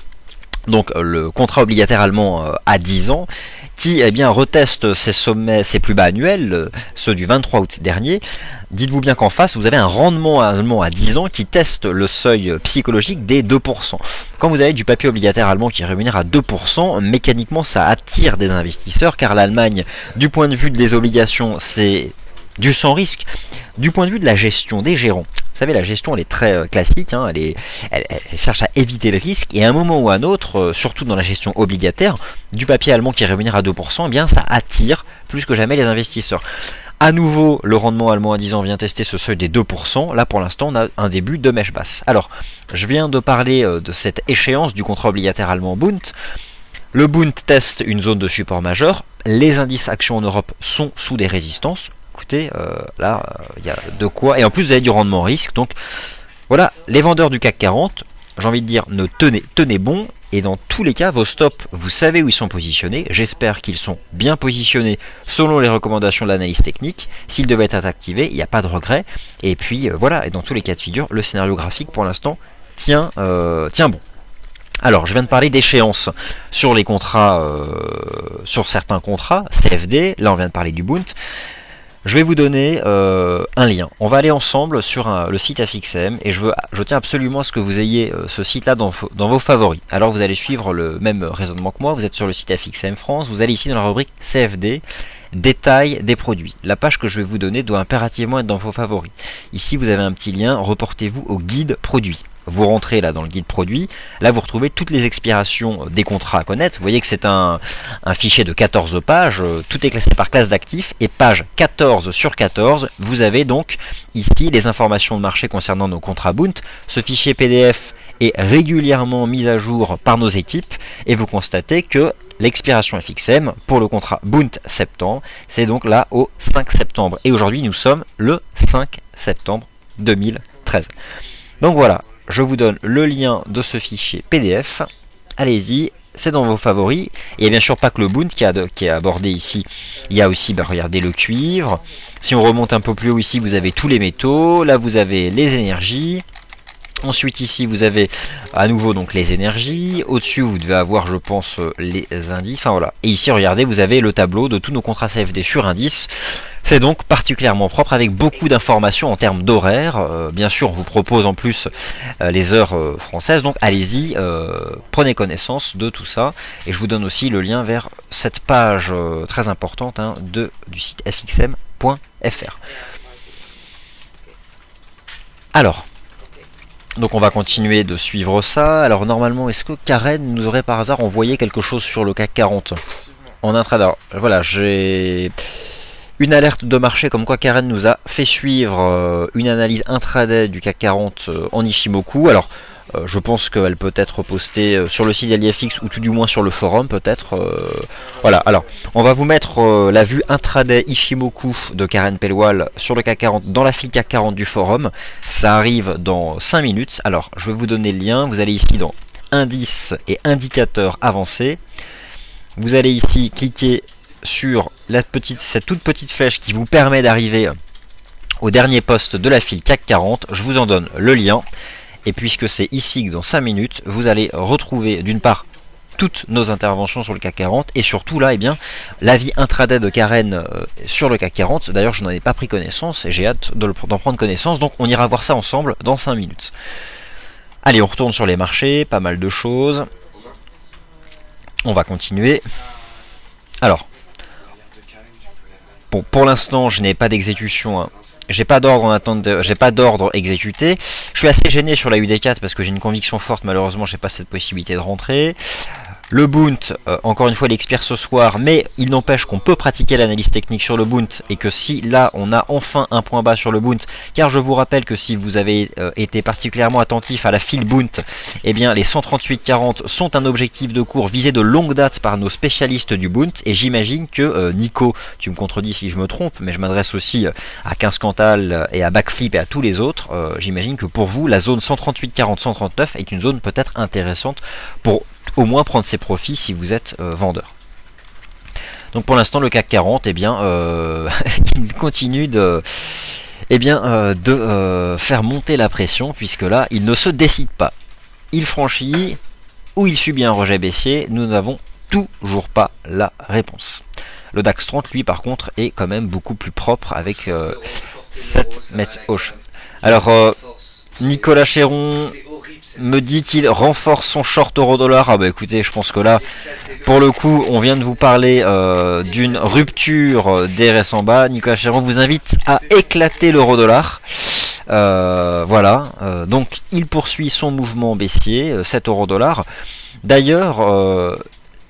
donc le contrat obligataire allemand à 10 ans, qui reteste ses sommets, ses plus bas annuels, ceux du 23 août dernier. Dites-vous bien qu'en face, vous avez un rendement allemand à 10 ans qui teste le seuil psychologique des 2%. Quand vous avez du papier obligataire allemand qui rémunère à 2%, mécaniquement ça attire des investisseurs, car l'Allemagne, du point de vue des obligations, c'est du sans risque. Du point de vue de la gestion des gérants, vous savez, la gestion elle est très classique, elle cherche à éviter le risque, et à un moment ou à un autre, surtout dans la gestion obligataire, du papier allemand qui rémunère à 2%, ça attire plus que jamais les investisseurs. À nouveau, le rendement allemand à 10 ans vient tester ce seuil des 2%. Là, pour l'instant, on a un début de mèche basse. Alors, je viens de parler de cette échéance du contrat obligataire allemand Bund. Le Bund teste une zone de support majeur. Les indices actions en Europe sont sous des résistances. Écoutez, là, il y a de quoi. Et en plus, vous avez du rendement risque. Donc, voilà, les vendeurs du CAC 40, j'ai envie de dire, tenez bon. Et dans tous les cas, vos stops, vous savez où ils sont positionnés. J'espère qu'ils sont bien positionnés selon les recommandations de l'analyse technique. S'ils devaient être activés, il n'y a pas de regret. Et puis voilà, et dans tous les cas de figure, le scénario graphique pour l'instant tient bon. Alors, je viens de parler d'échéance sur les contrats, sur certains contrats, CFD. Là, on vient de parler du Bund. Je vais vous donner un lien. On va aller ensemble sur le site FXM et je tiens absolument à ce que vous ayez ce site-là dans vos favoris. Alors vous allez suivre le même raisonnement que moi. Vous êtes sur le site FXM France. Vous allez ici dans la rubrique CFD, détail des produits. La page que je vais vous donner doit impérativement être dans vos favoris. Ici vous avez un petit lien. Reportez-vous au guide produit. Vous rentrez là dans le guide produit, là vous retrouvez toutes les expirations des contrats à connaître. Vous voyez que c'est un fichier de 14 pages, tout est classé par classe d'actifs, et page 14 sur 14, vous avez donc ici les informations de marché concernant nos contrats Bund. Ce fichier PDF est régulièrement mis à jour par nos équipes, et vous constatez que l'expiration FXM pour le contrat Bund septembre, c'est donc là au 5 septembre. Et aujourd'hui nous sommes le 5 septembre 2013. Donc voilà. Je vous donne le lien de ce fichier PDF. Allez-y, c'est dans vos favoris. Et il n'y a bien sûr pas que le Bund qui est abordé ici. Il y a aussi, regardez, le cuivre. Si on remonte un peu plus haut ici, vous avez tous les métaux. Là, vous avez les énergies. Ensuite ici vous avez à nouveau donc les énergies, au-dessus vous devez avoir je pense les indices, enfin voilà. Et ici regardez vous avez le tableau de tous nos contrats CFD sur indice. C'est donc particulièrement propre avec beaucoup d'informations en termes d'horaire. Bien sûr on vous propose en plus les heures françaises, donc allez-y, prenez connaissance de tout ça. Et je vous donne aussi le lien vers cette page très importante du site fxm.fr. Alors, donc on va continuer de suivre ça. Alors normalement, est-ce que Karen nous aurait par hasard envoyé quelque chose sur le CAC 40 en intraday? Alors, voilà, j'ai une alerte de marché comme quoi Karen nous a fait suivre une analyse intraday du CAC 40 en Ishimoku. Alors, je pense qu'elle peut être postée sur le site d'LIFX ou tout du moins sur le forum peut-être. Voilà, alors on va vous mettre la vue intraday Ishimoku de Karen Pellewal sur le CAC 40 dans la file CAC 40 du forum. Ça arrive dans 5 minutes. Alors je vais vous donner le lien. Vous allez ici dans indice et indicateur avancé. Vous allez ici cliquer sur cette toute petite flèche qui vous permet d'arriver au dernier poste de la file CAC 40. Je vous en donne le lien. Et puisque c'est ici que dans 5 minutes, vous allez retrouver d'une part toutes nos interventions sur le CAC 40 et surtout là, l'avis intraday de Karen sur le CAC 40. D'ailleurs, je n'en ai pas pris connaissance et j'ai hâte d'en prendre connaissance. Donc, on ira voir ça ensemble dans 5 minutes. Allez, on retourne sur les marchés, pas mal de choses. On va continuer. Alors, bon, pour l'instant, je n'ai pas d'exécution. J'ai pas d'ordre en attente, j'ai pas d'ordre exécuté. Je suis assez gêné sur la UD4 parce que j'ai une conviction forte, malheureusement j'ai pas cette possibilité de rentrer. Le Bund, encore une fois, il expire ce soir, mais il n'empêche qu'on peut pratiquer l'analyse technique sur le Bund et que si là on a enfin un point bas sur le Bund, car je vous rappelle que si vous avez été particulièrement attentif à la file Bund, eh bien les 138,40 sont un objectif de cours visé de longue date par nos spécialistes du Bund, et j'imagine que Nico, tu me contredis si je me trompe, mais je m'adresse aussi à 15 Cantal et à Backflip et à tous les autres, j'imagine que pour vous la zone 138,40-139 est une zone peut-être intéressante pour au moins prendre ses profits si vous êtes vendeur. Donc pour l'instant le CAC 40 il continue de faire monter la pression, puisque là il ne se décide pas. Il franchit ou il subit un rejet baissier, nous n'avons toujours pas la réponse. Le DAX 30 lui par contre est quand même beaucoup plus propre avec 7 mètres hoche. Alors Nicolas Chéron me dit qu'il renforce son short euro-dollar. Ah bah écoutez, je pense que là, pour le coup, on vient de vous parler d'une rupture des RS en bas. Nicolas Chéron vous invite à éclater l'euro-dollar. Voilà, donc il poursuit son mouvement baissier, 7 euro-dollar. D'ailleurs,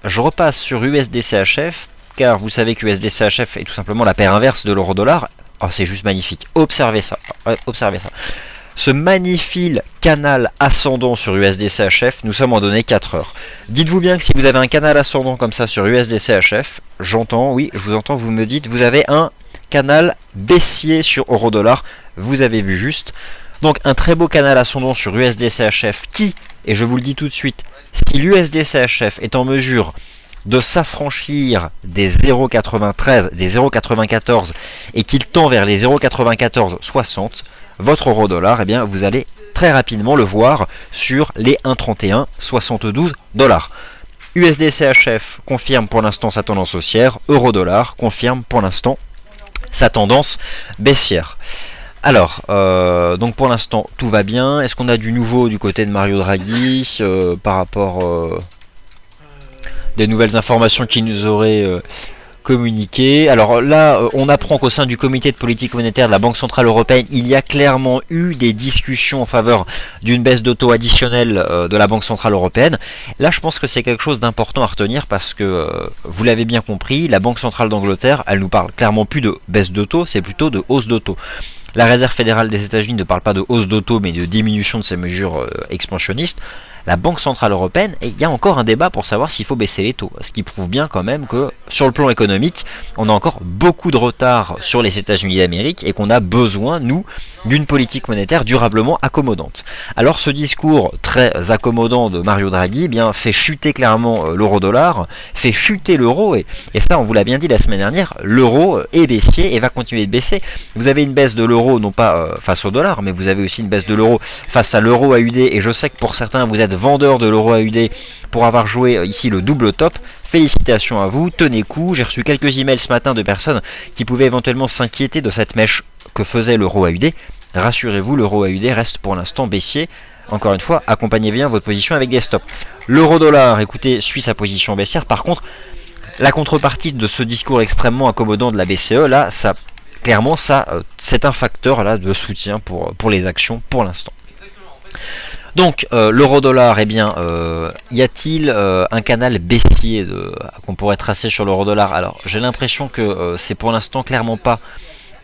je repasse sur USDCHF. car vous savez que USD-CHF est tout simplement la paire inverse de l'euro-dollar. Oh, c'est juste magnifique. Observez ça. Observez ça. Ce magnifique canal ascendant sur USD-CHF, nous sommes en données 4 heures. Dites-vous bien que si vous avez un canal ascendant comme ça sur USD-CHF, j'entends, oui, je vous entends, vous me dites, vous avez un canal baissier sur euro-dollar, vous avez vu juste. Donc un très beau canal ascendant sur USD-CHF qui, et je vous le dis tout de suite, si l'USD-CHF est en mesure de s'affranchir des 0,93, des 0,94 et qu'il tend vers les 0,9460, votre euro-dollar, eh bien, vous allez très rapidement le voir sur les 1,3172 $. USD-CHF confirme pour l'instant sa tendance haussière, euro-dollar confirme pour l'instant sa tendance baissière. Alors, donc pour l'instant tout va bien. Est-ce qu'on a du nouveau du côté de Mario Draghi par rapport des nouvelles informations qu'il nous aurait communiqué? Alors là, on apprend qu'au sein du comité de politique monétaire de la Banque Centrale Européenne, il y a clairement eu des discussions en faveur d'une baisse de taux additionnelle de la Banque Centrale Européenne. Là, je pense que c'est quelque chose d'important à retenir parce que, vous l'avez bien compris, la Banque Centrale d'Angleterre, elle nous parle clairement plus de baisse de taux, c'est plutôt de hausse de taux. La Réserve fédérale des États-Unis ne parle pas de hausse de taux mais de diminution de ces mesures expansionnistes. La Banque Centrale Européenne, et il y a encore un débat pour savoir s'il faut baisser les taux. Ce qui prouve bien quand même que sur le plan économique, on a encore beaucoup de retard sur les États-Unis d'Amérique et qu'on a besoin, nous, d'une politique monétaire durablement accommodante. Alors ce discours très accommodant de Mario Draghi eh bien, fait chuter clairement l'euro-dollar, fait chuter l'euro et ça on vous l'a bien dit la semaine dernière, l'euro est baissier et va continuer de baisser. Vous avez une baisse de l'euro non pas face au dollar, mais vous avez aussi une baisse de l'euro face à l'euro AUD et je sais que pour certains vous êtes vendeurs de l'euro AUD pour avoir joué ici le double top. Félicitations à vous, tenez coup, j'ai reçu quelques emails ce matin de personnes qui pouvaient éventuellement s'inquiéter de cette mèche que faisait l'euro AUD. Rassurez-vous, l'euro AUD reste pour l'instant baissier. Encore une fois, accompagnez bien votre position avec des stops. L'euro-dollar, écoutez, suit sa position baissière. Par contre, la contrepartie de ce discours extrêmement accommodant de la BCE, là, ça, clairement, c'est un facteur là de soutien pour les actions pour l'instant. Donc l'euro-dollar, eh bien, y a-t-il un canal baissier qu'on pourrait tracer sur l'euro-dollar? Alors j'ai l'impression que c'est pour l'instant clairement pas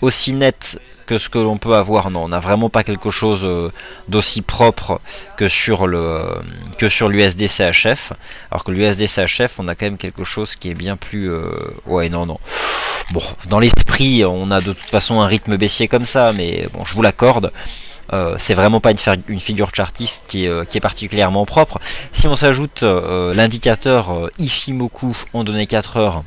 aussi net que ce que l'on peut avoir. Non, on n'a vraiment pas quelque chose d'aussi propre que sur l'USD-CHF. Alors que l'USD-CHF, on a quand même quelque chose qui est bien plus... Ouais, non. Bon, dans l'esprit, on a de toute façon un rythme baissier comme ça, mais bon, je vous l'accorde. C'est vraiment pas une figure chartiste qui est particulièrement propre. Si on s'ajoute l'indicateur Ifimoku en données 4 heures,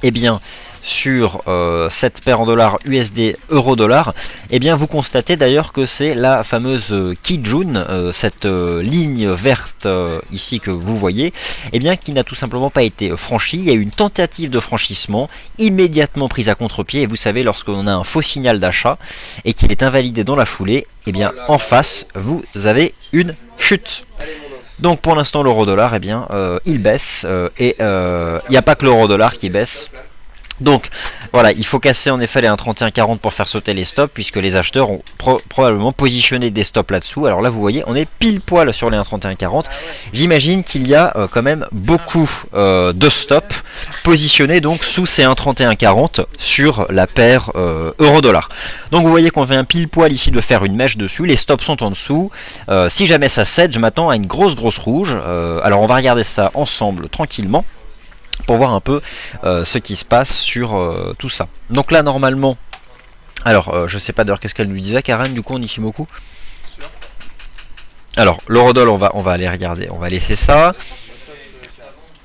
eh bien sur cette paire en dollars USD euro-dollar, eh bien vous constatez d'ailleurs que c'est la fameuse Kijun, cette ligne verte ici que vous voyez, eh bien qui n'a tout simplement pas été franchie. Il y a eu une tentative de franchissement immédiatement prise à contre-pied, et vous savez, lorsqu'on a un faux signal d'achat et qu'il est invalidé dans la foulée, eh bien en face vous avez une chute. Donc pour l'instant l'euro-dollar, eh bien il baisse et il n'y a pas que l'euro-dollar qui baisse. Donc voilà, il faut casser en effet les 1,3140 pour faire sauter les stops, puisque les acheteurs ont probablement positionné des stops là-dessous. Alors là vous voyez, on est pile poil sur les 1,3140. J'imagine qu'il y a quand même beaucoup de stops positionnés donc sous ces 1,3140 sur la paire euro-dollar. Donc vous voyez qu'on vient pile poil ici de faire une mèche dessus, les stops sont en dessous. Si jamais ça cède, je m'attends à une grosse rouge. Alors on va regarder ça ensemble tranquillement pour voir un peu ce qui se passe sur tout ça. Donc là normalement, alors je sais pas d'ailleurs qu'est-ce qu'elle nous disait Karen du coup en Ishimoku. Alors l'eurodoll on va aller regarder, on va laisser ça.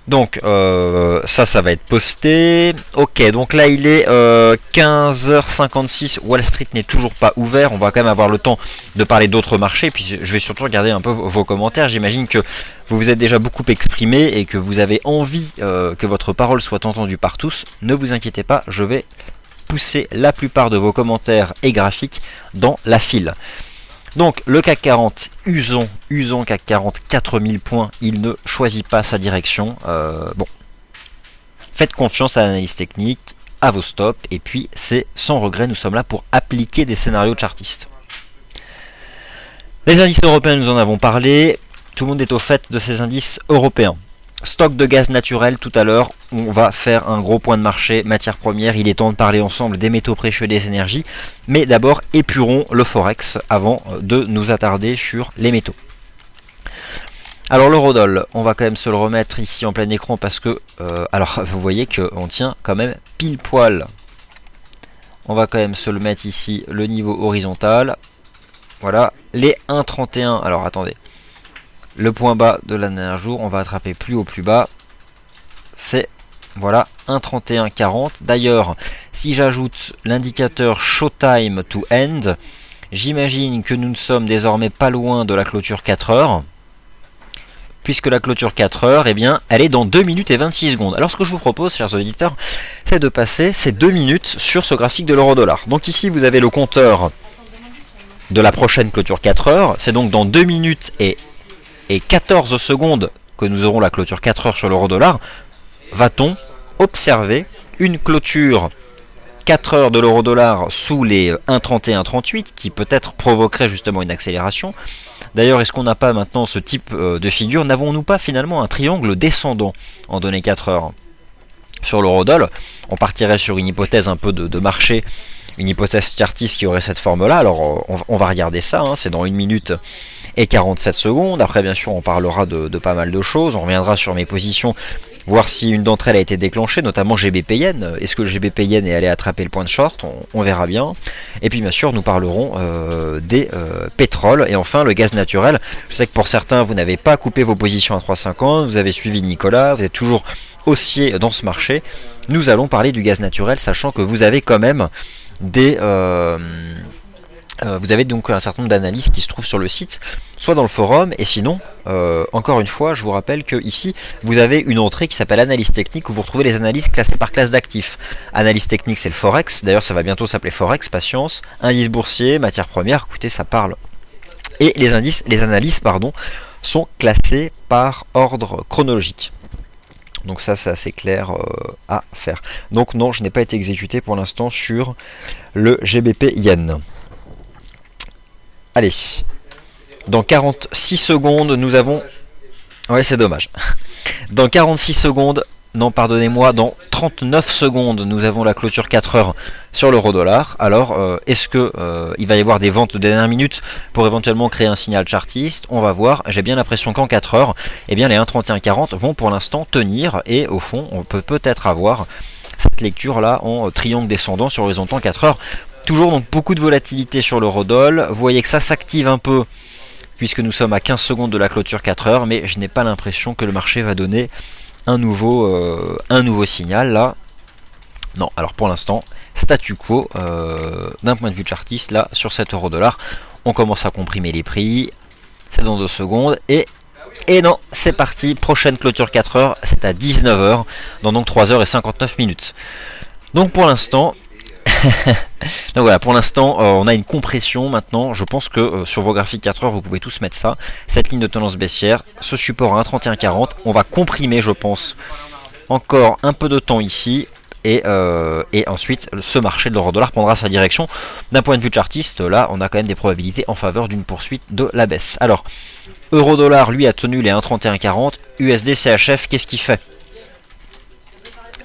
Donc ça va être posté. Ok, donc là il est 15h56, Wall Street n'est toujours pas ouvert. On va quand même avoir le temps de parler d'autres marchés, puis je vais surtout regarder un peu vos commentaires. J'imagine que vous vous êtes déjà beaucoup exprimé et que vous avez envie que votre parole soit entendue par tous. Ne vous inquiétez pas, je vais pousser la plupart de vos commentaires et graphiques dans la file. Donc le CAC 40, usons CAC 40, 4000 points, il ne choisit pas sa direction. Bon, faites confiance à l'analyse technique, à vos stops, et puis c'est sans regret, nous sommes là pour appliquer des scénarios chartistes. Les indices européens, nous en avons parlé, tout le monde est au fait de ces indices européens. Stock de gaz naturel tout à l'heure, on va faire un gros point de marché, matières premières, il est temps de parler ensemble des métaux précieux et des énergies, mais d'abord épurons le Forex avant de nous attarder sur les métaux. Alors l'eurodoll, on va quand même se le remettre ici en plein écran parce que, alors vous voyez qu'on tient quand même pile poil. On va quand même se le mettre ici, le niveau horizontal. Voilà, les 1,31, alors attendez. Le point bas de la dernière jour, on va attraper plus haut, plus bas. C'est, voilà, 1,31,40. D'ailleurs, si j'ajoute l'indicateur Showtime to End, j'imagine que nous ne sommes désormais pas loin de la clôture 4 heures. Puisque la clôture 4 heures, eh bien, elle est dans 2 minutes et 26 secondes. Alors ce que je vous propose, chers auditeurs, c'est de passer ces 2 minutes sur ce graphique de l'euro-dollar. Donc ici, vous avez le compteur de la prochaine clôture 4 heures. C'est donc dans 2 minutes et 14 secondes que nous aurons la clôture 4 heures sur l'euro-dollar. Va-t-on observer une clôture 4 heures de l'euro-dollar sous les 1,31,38 qui peut-être provoquerait justement une accélération? D'ailleurs, est-ce qu'on n'a pas maintenant ce type de figure? N'avons-nous pas finalement un triangle descendant en données 4 heures sur l'eurodoll? On partirait sur une hypothèse un peu de marché, une hypothèse chartiste qui aurait cette forme-là. Alors on va regarder ça, hein. C'est dans 1 minute et 47 secondes. Après, bien sûr, on parlera de pas mal de choses. On reviendra sur mes positions, voir si une d'entre elles a été déclenchée, notamment GBP Yen. Est-ce que le GBP Yen est allé attraper le point de short? On verra bien. Et puis bien sûr, nous parlerons des pétroles. Et enfin, le gaz naturel. Je sais que pour certains, vous n'avez pas coupé vos positions à 3,50. Vous avez suivi Nicolas. Vous êtes toujours haussier dans ce marché. Nous allons parler du gaz naturel, sachant que vous avez quand même des... vous avez donc un certain nombre d'analyses qui se trouvent sur le site, soit dans le forum, et sinon, encore une fois, je vous rappelle que ici, vous avez une entrée qui s'appelle analyse technique, où vous retrouvez les analyses classées par classe d'actifs. Analyse technique, c'est le Forex, d'ailleurs ça va bientôt s'appeler Forex, patience. Indice boursier, matières premières, écoutez, ça parle. Et les analyses, sont classées par ordre chronologique. Donc ça, c'est assez clair à faire. Donc non, je n'ai pas été exécuté pour l'instant sur le GBP Yen. Allez, dans 46 secondes, nous avons... Ouais, c'est dommage. Dans 46 secondes, non, pardonnez-moi, dans 39 secondes, nous avons la clôture 4 heures sur l'euro-dollar. Alors, est-ce que il va y avoir des ventes de dernière minute pour éventuellement créer un signal chartiste? On va voir. J'ai bien l'impression qu'en 4 heures, eh bien, les 1,31,40 vont pour l'instant tenir. Et au fond, on peut peut-être avoir cette lecture-là en triangle descendant sur l'horizon temps 4 heures. Toujours donc beaucoup de volatilité sur l'eurodoll. Vous voyez que ça s'active un peu puisque nous sommes à 15 secondes de la clôture 4 heures. Mais je n'ai pas l'impression que le marché va donner un nouveau signal là. Non, alors pour l'instant, statu quo d'un point de vue chartiste là sur cet euro-dollar. On commence à comprimer les prix. C'est dans 2 secondes et non, c'est parti. Prochaine clôture 4 heures, c'est à 19 heures dans donc 3 heures et 59 minutes. Donc pour l'instant donc voilà, pour l'instant, on a une compression maintenant. Je pense que sur vos graphiques 4 heures, vous pouvez tous mettre ça. Cette ligne de tendance baissière, ce support à 1,31,40. On va comprimer, je pense, encore un peu de temps ici. Et ensuite, ce marché de l'euro-dollar prendra sa direction. D'un point de vue chartiste, là, on a quand même des probabilités en faveur d'une poursuite de la baisse. Alors, euro-dollar, lui, a tenu les 1,31,40. USD CHF, qu'est-ce qu'il fait ?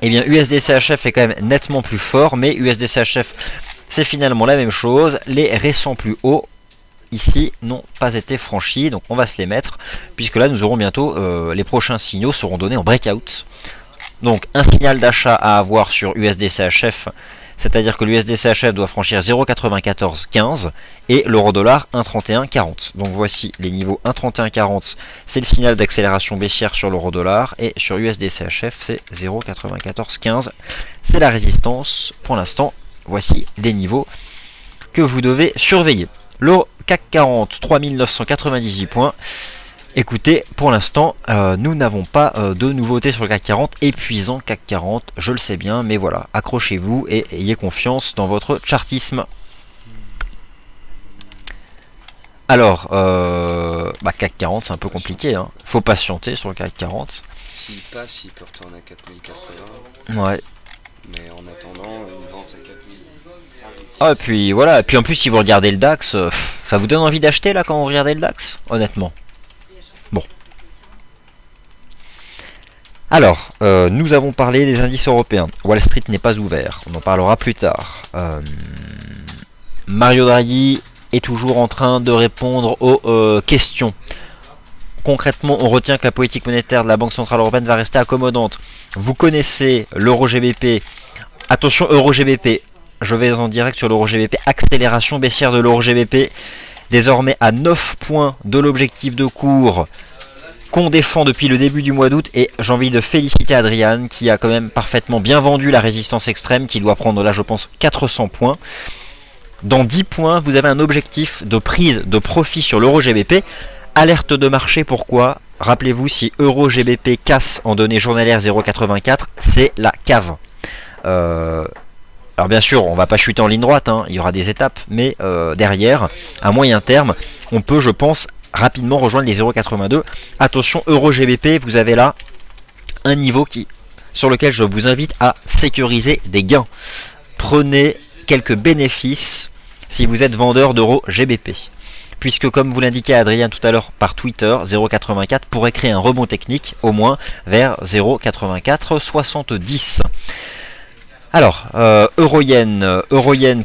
Eh bien, USD CHF est quand même nettement plus fort, mais USD CHF, c'est finalement la même chose. Les récents plus hauts, ici, n'ont pas été franchis, donc on va se les mettre, puisque là, nous aurons bientôt, les prochains signaux seront donnés en breakout. Donc, un signal d'achat à avoir sur USD CHF, c'est-à-dire que l'USD CHF doit franchir 0,9415 et l'euro-dollar 1,3140. Donc voici les niveaux 1,3140, c'est le signal d'accélération baissière sur l'euro-dollar et sur USD CHF c'est 0,9415. C'est la résistance pour l'instant. Voici les niveaux que vous devez surveiller. Le CAC 40, 3998 points. Écoutez, pour l'instant, nous n'avons pas de nouveautés sur le CAC 40, épuisant CAC 40, je le sais bien, mais voilà, accrochez-vous et ayez confiance dans votre chartisme. Alors, CAC 40, c'est un peu compliqué, hein. Faut patienter sur le CAC 40. S'il passe, il peut retourner à 4080. Ouais. Mais en attendant, une vente à 4005. Ah, et puis voilà, et puis en plus, si vous regardez le DAX, ça vous donne envie d'acheter là quand vous regardez le DAX, honnêtement. Bon. Alors, nous avons parlé des indices européens. Wall Street n'est pas ouvert, on en parlera plus tard. Mario Draghi est toujours en train de répondre aux questions. Concrètement, on retient que la politique monétaire de la Banque Centrale Européenne va rester accommodante. Vous connaissez l'euro GBP. Attention, euro GBP. Je vais en direct sur l'euro GBP. Accélération baissière de l'euro GBP. Désormais à 9 points de l'objectif de cours qu'on défend depuis le début du mois d'août. Et j'ai envie de féliciter Adrian qui a quand même parfaitement bien vendu la résistance extrême, qui doit prendre là, je pense, 400 points. Dans 10 points, vous avez un objectif de prise de profit sur l'euro GBP. Alerte de marché, pourquoi? Rappelez-vous, si euro GBP casse en données journalières 0,84, c'est la cave. Alors bien sûr, on va pas chuter en ligne droite, hein, il y aura des étapes, mais derrière, à moyen terme, on peut, je pense, rapidement rejoindre les 0,82. Attention, euro GBP, vous avez là un niveau sur lequel je vous invite à sécuriser des gains. Prenez quelques bénéfices si vous êtes vendeur d'euro GBP. Puisque comme vous l'indiquait Adrien tout à l'heure par Twitter, 0,84 pourrait créer un rebond technique au moins vers 0,8470. Alors, euro-yen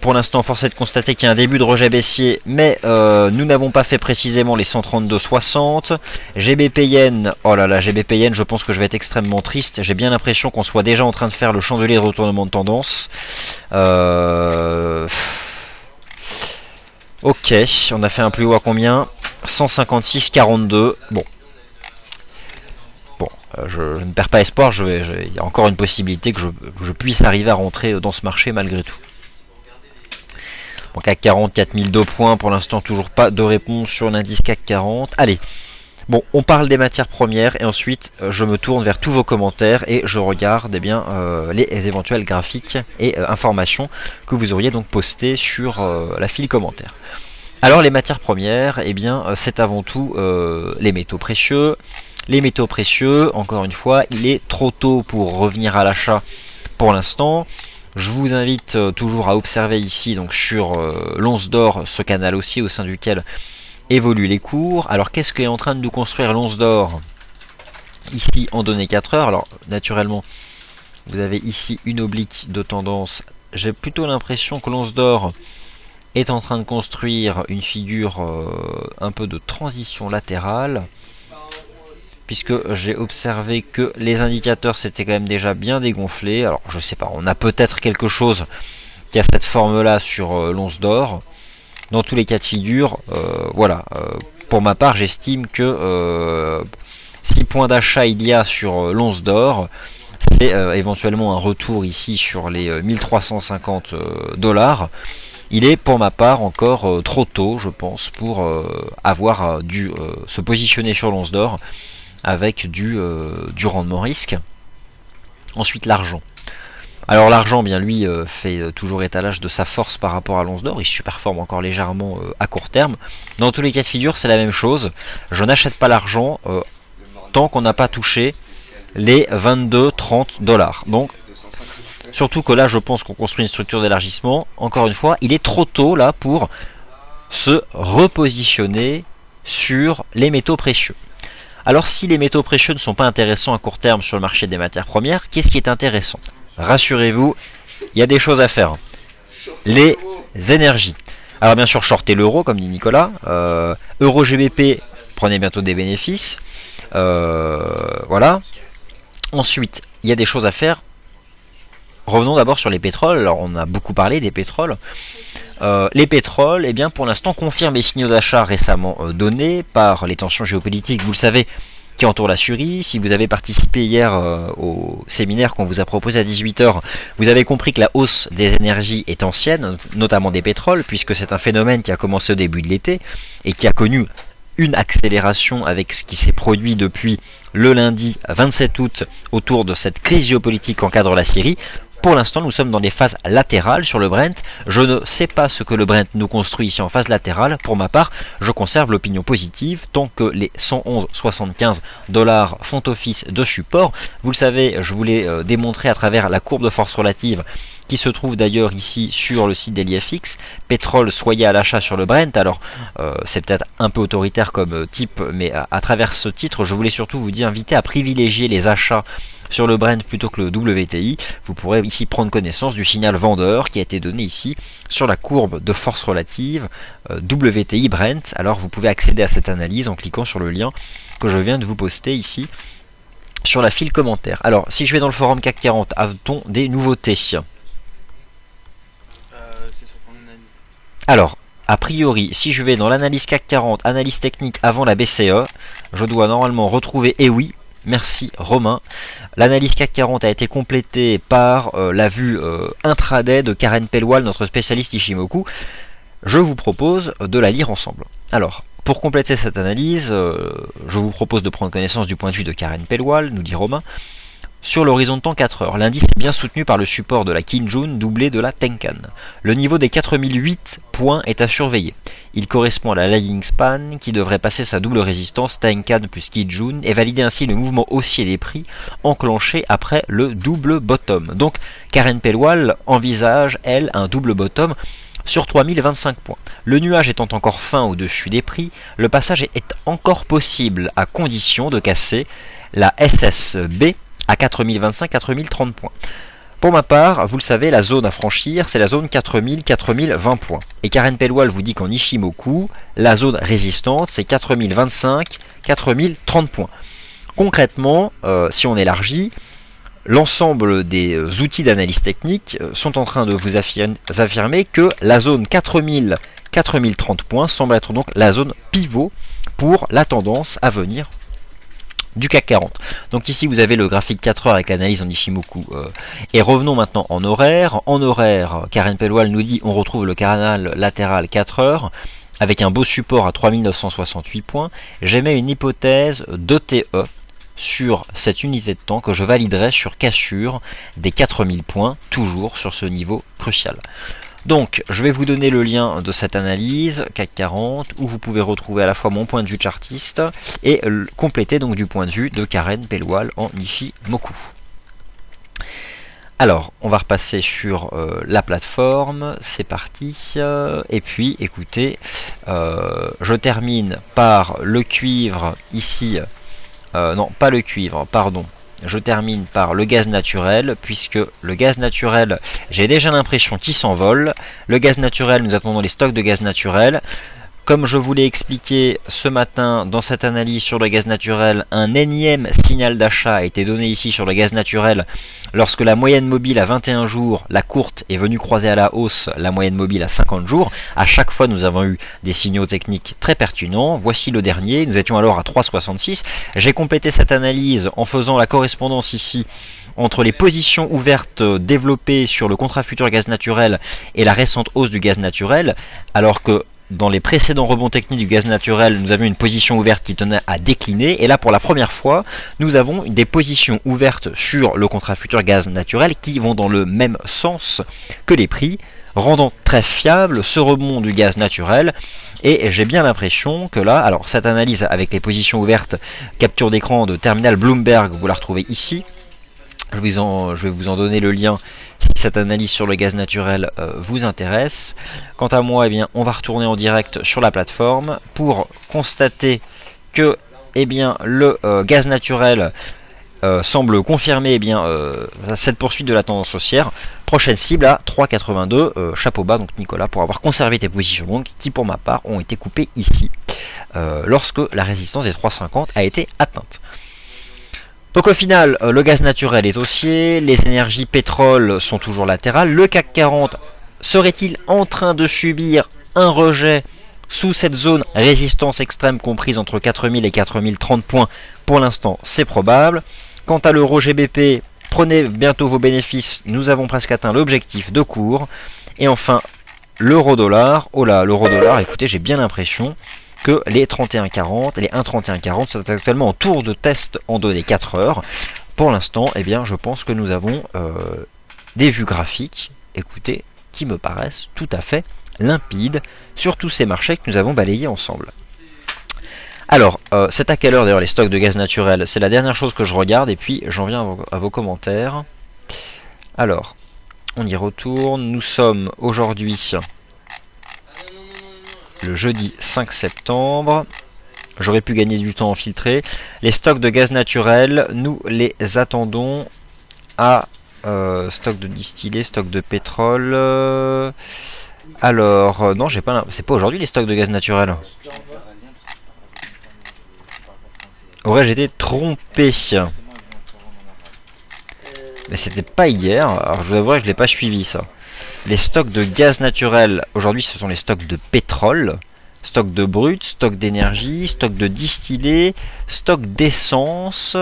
pour l'instant, force est de constater qu'il y a un début de rejet baissier, mais nous n'avons pas fait précisément les 132,60. GBP-yen, oh là là, GBP-yen, je pense que je vais être extrêmement triste. J'ai bien l'impression qu'on soit déjà en train de faire le chandelier de retournement de tendance. Ok, on a fait un plus haut à combien? 156,42. Bon. Bon, je ne perds pas espoir, il y a encore une possibilité que je puisse arriver à rentrer dans ce marché malgré tout. Bon, CAC 40, 4002 points, pour l'instant toujours pas de réponse sur l'indice CAC 40. Allez, bon, on parle des matières premières et ensuite je me tourne vers tous vos commentaires et je regarde les éventuels graphiques et informations que vous auriez donc postés sur la file commentaires. Alors les matières premières, c'est avant tout les métaux précieux. Les métaux précieux, encore une fois, il est trop tôt pour revenir à l'achat pour l'instant. Je vous invite toujours à observer ici donc sur l'once d'or, ce canal aussi au sein duquel évoluent les cours. Alors qu'est-ce qu'est en train de nous construire l'once d'or ici en données 4 heures? Alors naturellement, vous avez ici une oblique de tendance. J'ai plutôt l'impression que l'once d'or est en train de construire une figure un peu de transition latérale, puisque j'ai observé que les indicateurs s'étaient quand même déjà bien dégonflés. Alors je sais pas, on a peut-être quelque chose qui a cette forme là sur l'once d'or. Dans tous les cas de figure, voilà, pour ma part j'estime que 6 points d'achat il y a sur l'once d'or, c'est éventuellement un retour ici sur les 1350 $. Il est pour ma part encore trop tôt, je pense, pour avoir dû se positionner sur l'once d'or avec du rendement risque. Ensuite l'argent. Alors l'argent, bien lui, fait toujours étalage de sa force par rapport à l'once d'or. Il surperforme encore légèrement à court terme. Dans tous les cas de figure, c'est la même chose. Je n'achète pas l'argent tant qu'on n'a pas touché les 22-30 $. Donc surtout que là, je pense qu'on construit une structure d'élargissement. Encore une fois, il est trop tôt là pour se repositionner sur les métaux précieux. Alors si les métaux précieux ne sont pas intéressants à court terme sur le marché des matières premières, qu'est-ce qui est intéressant? Rassurez-vous, il y a des choses à faire. Les énergies. Alors bien sûr, shortez l'euro, comme dit Nicolas. Euro GBP, prenez bientôt des bénéfices. Voilà. Ensuite, il y a des choses à faire. Revenons d'abord sur les pétroles. Alors on a beaucoup parlé des pétroles. Les pétroles, pour l'instant, confirment les signaux d'achat récemment donnés par les tensions géopolitiques, vous le savez, qui entourent la Syrie. Si vous avez participé hier au séminaire qu'on vous a proposé à 18 h, vous avez compris que la hausse des énergies est ancienne, notamment des pétroles, puisque c'est un phénomène qui a commencé au début de l'été et qui a connu une accélération avec ce qui s'est produit depuis le lundi 27 août autour de cette crise géopolitique qu'encadre la Syrie. Pour l'instant, nous sommes dans des phases latérales sur le Brent. Je ne sais pas ce que le Brent nous construit ici en phase latérale. Pour ma part, je conserve l'opinion positive tant que les 111,75 $ font office de support. Vous le savez, je vous l'ai démontré à travers la courbe de force relative qui se trouve d'ailleurs ici sur le site d'EliFX. Pétrole, soyez à l'achat sur le Brent. Alors c'est peut-être un peu autoritaire comme type, mais à travers ce titre, je voulais surtout vous inviter à privilégier les achats sur le Brent plutôt que le WTI. Vous pourrez ici prendre connaissance du signal vendeur qui a été donné ici sur la courbe de force relative WTI Brent. Alors vous pouvez accéder à cette analyse en cliquant sur le lien que je viens de vous poster ici sur la file commentaire. Alors si je vais dans le forum CAC 40, a-t-on des nouveautés? C'est sur ton analyse. Alors a priori, si je vais dans l'analyse CAC 40, analyse technique avant la BCE, je dois normalement retrouver, et oui, merci Romain, l'analyse CAC 40 a été complétée par la vue intraday de Karen Pellwal, notre spécialiste Ishimoku. Je vous propose de la lire ensemble. Alors, pour compléter cette analyse, je vous propose de prendre connaissance du point de vue de Karen Pellwal, nous dit Romain. Sur l'horizon de temps 4 heures, l'indice est bien soutenu par le support de la Kijun doublé de la Tenkan. Le niveau des 4008 points est à surveiller. Il correspond à la lagging span qui devrait passer sa double résistance Tenkan plus Kijun et valider ainsi le mouvement haussier des prix enclenché après le double bottom. Donc Karen Pellwal envisage, elle, un double bottom sur 3025 points. Le nuage étant encore fin au-dessus des prix, le passage est encore possible à condition de casser la SSB à 4025-4030 points. Pour ma part, vous le savez, la zone à franchir, c'est la zone 4000-4020 points. Et Karen Pellwal vous dit qu'en Ishimoku, la zone résistante, c'est 4025-4030 points. Concrètement, si on élargit, l'ensemble des outils d'analyse technique sont en train de vous affirmer que la zone 4000-4030 points semble être donc la zone pivot pour la tendance à venir du CAC 40. Donc ici vous avez le graphique 4 heures avec l'analyse en Ishimoku. Et revenons maintenant en horaire. En horaire, Karen Pellwal nous dit on retrouve le canal latéral 4 heures avec un beau support à 3968 points. J'émets une hypothèse d'ETE sur cette unité de temps que je validerai sur cassure des 4000 points, toujours sur ce niveau crucial. Donc, je vais vous donner le lien de cette analyse CAC 40 où vous pouvez retrouver à la fois mon point de vue de chartiste et compléter donc du point de vue de Karen Pellwal en Ishimoku. Alors, on va repasser sur la plateforme, c'est parti. Et puis, écoutez, je termine par le cuivre ici. Non, pas le cuivre, pardon. Je termine par le gaz naturel, puisque le gaz naturel, j'ai déjà l'impression qu'il s'envole. Le gaz naturel, nous attendons les stocks de gaz naturel. Comme je vous l'ai expliqué ce matin dans cette analyse sur le gaz naturel, un énième signal d'achat a été donné ici sur le gaz naturel lorsque la moyenne mobile à 21 jours, la courte, est venue croiser à la hausse la moyenne mobile à 50 jours. À chaque fois, nous avons eu des signaux techniques très pertinents. Voici le dernier, nous étions alors à 3,66. J'ai complété cette analyse en faisant la correspondance ici entre les positions ouvertes développées sur le contrat futur gaz naturel et la récente hausse du gaz naturel, alors que dans les précédents rebonds techniques du gaz naturel, nous avions une position ouverte qui tenait à décliner. Et là, pour la première fois, nous avons des positions ouvertes sur le contrat futur gaz naturel qui vont dans le même sens que les prix, rendant très fiable ce rebond du gaz naturel. Et j'ai bien l'impression que là, alors cette analyse avec les positions ouvertes, capture d'écran de terminal Bloomberg, vous la retrouvez ici. Je vais vous en donner le lien si cette analyse sur le gaz naturel vous intéresse. Quant à moi, eh bien, on va retourner en direct sur la plateforme pour constater que le gaz naturel semble confirmer cette poursuite de la tendance haussière. Prochaine cible à 3,82. Chapeau bas, donc Nicolas, pour avoir conservé tes positions longues qui, pour ma part, ont été coupées ici lorsque la résistance des 3,50 a été atteinte. Donc au final, le gaz naturel est haussier, les énergies pétrole sont toujours latérales. Le CAC 40 serait-il en train de subir un rejet sous cette zone résistance extrême comprise entre 4000 et 4030 points? Pour l'instant, c'est probable. Quant à l'euro GBP, prenez bientôt vos bénéfices, nous avons presque atteint l'objectif de cours. Et enfin, l'euro-dollar. Oh là, l'euro-dollar, écoutez, j'ai bien l'impression que les 31,40 et les 1,31,40 sont actuellement en tour de test en données 4 heures. Pour l'instant, eh bien, je pense que nous avons des vues graphiques, écoutez, qui me paraissent tout à fait limpides sur tous ces marchés que nous avons balayés ensemble. Alors, c'est à quelle heure d'ailleurs les stocks de gaz naturel? C'est la dernière chose que je regarde et puis j'en viens à vos commentaires. Alors, On y retourne. Nous sommes aujourd'hui le jeudi 5 septembre. J'aurais pu gagner du temps en filtré. Les stocks de gaz naturel, nous les attendons à stock de distillé, stock de pétrole. Alors, non, j'ai pas. C'est pas aujourd'hui les stocks de gaz naturel. Aurais-je été trompé? Mais c'était pas hier. Alors je vous avouerai que je l'ai pas suivi ça. Les stocks de gaz naturel, aujourd'hui ce sont les stocks de pétrole, stock de brut, stock d'énergie, stock de distillé, stock d'essence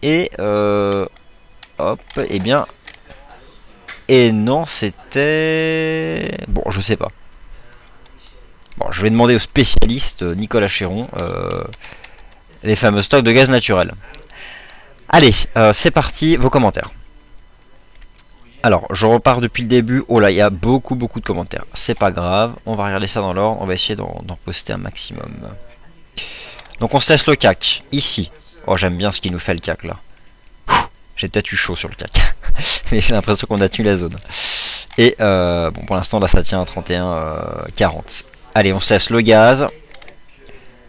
et hop, et bien et non, c'était bon, je sais pas. Bon, je vais demander au spécialiste Nicolas Chéron les fameux stocks de gaz naturel. Allez, c'est parti, vos commentaires. Alors, je repars depuis le début. Oh là, il y a beaucoup de commentaires. C'est pas grave, on va regarder ça dans l'ordre. On va essayer d'en poster un maximum. Donc, on se laisse le CAC, ici. Oh, j'aime bien ce qu'il nous fait le CAC, là. J'ai peut-être eu chaud sur le CAC. Mais j'ai l'impression qu'on a tenu la zone. Et, bon, pour l'instant, là, ça tient à 31,40. Allez, on se laisse le gaz.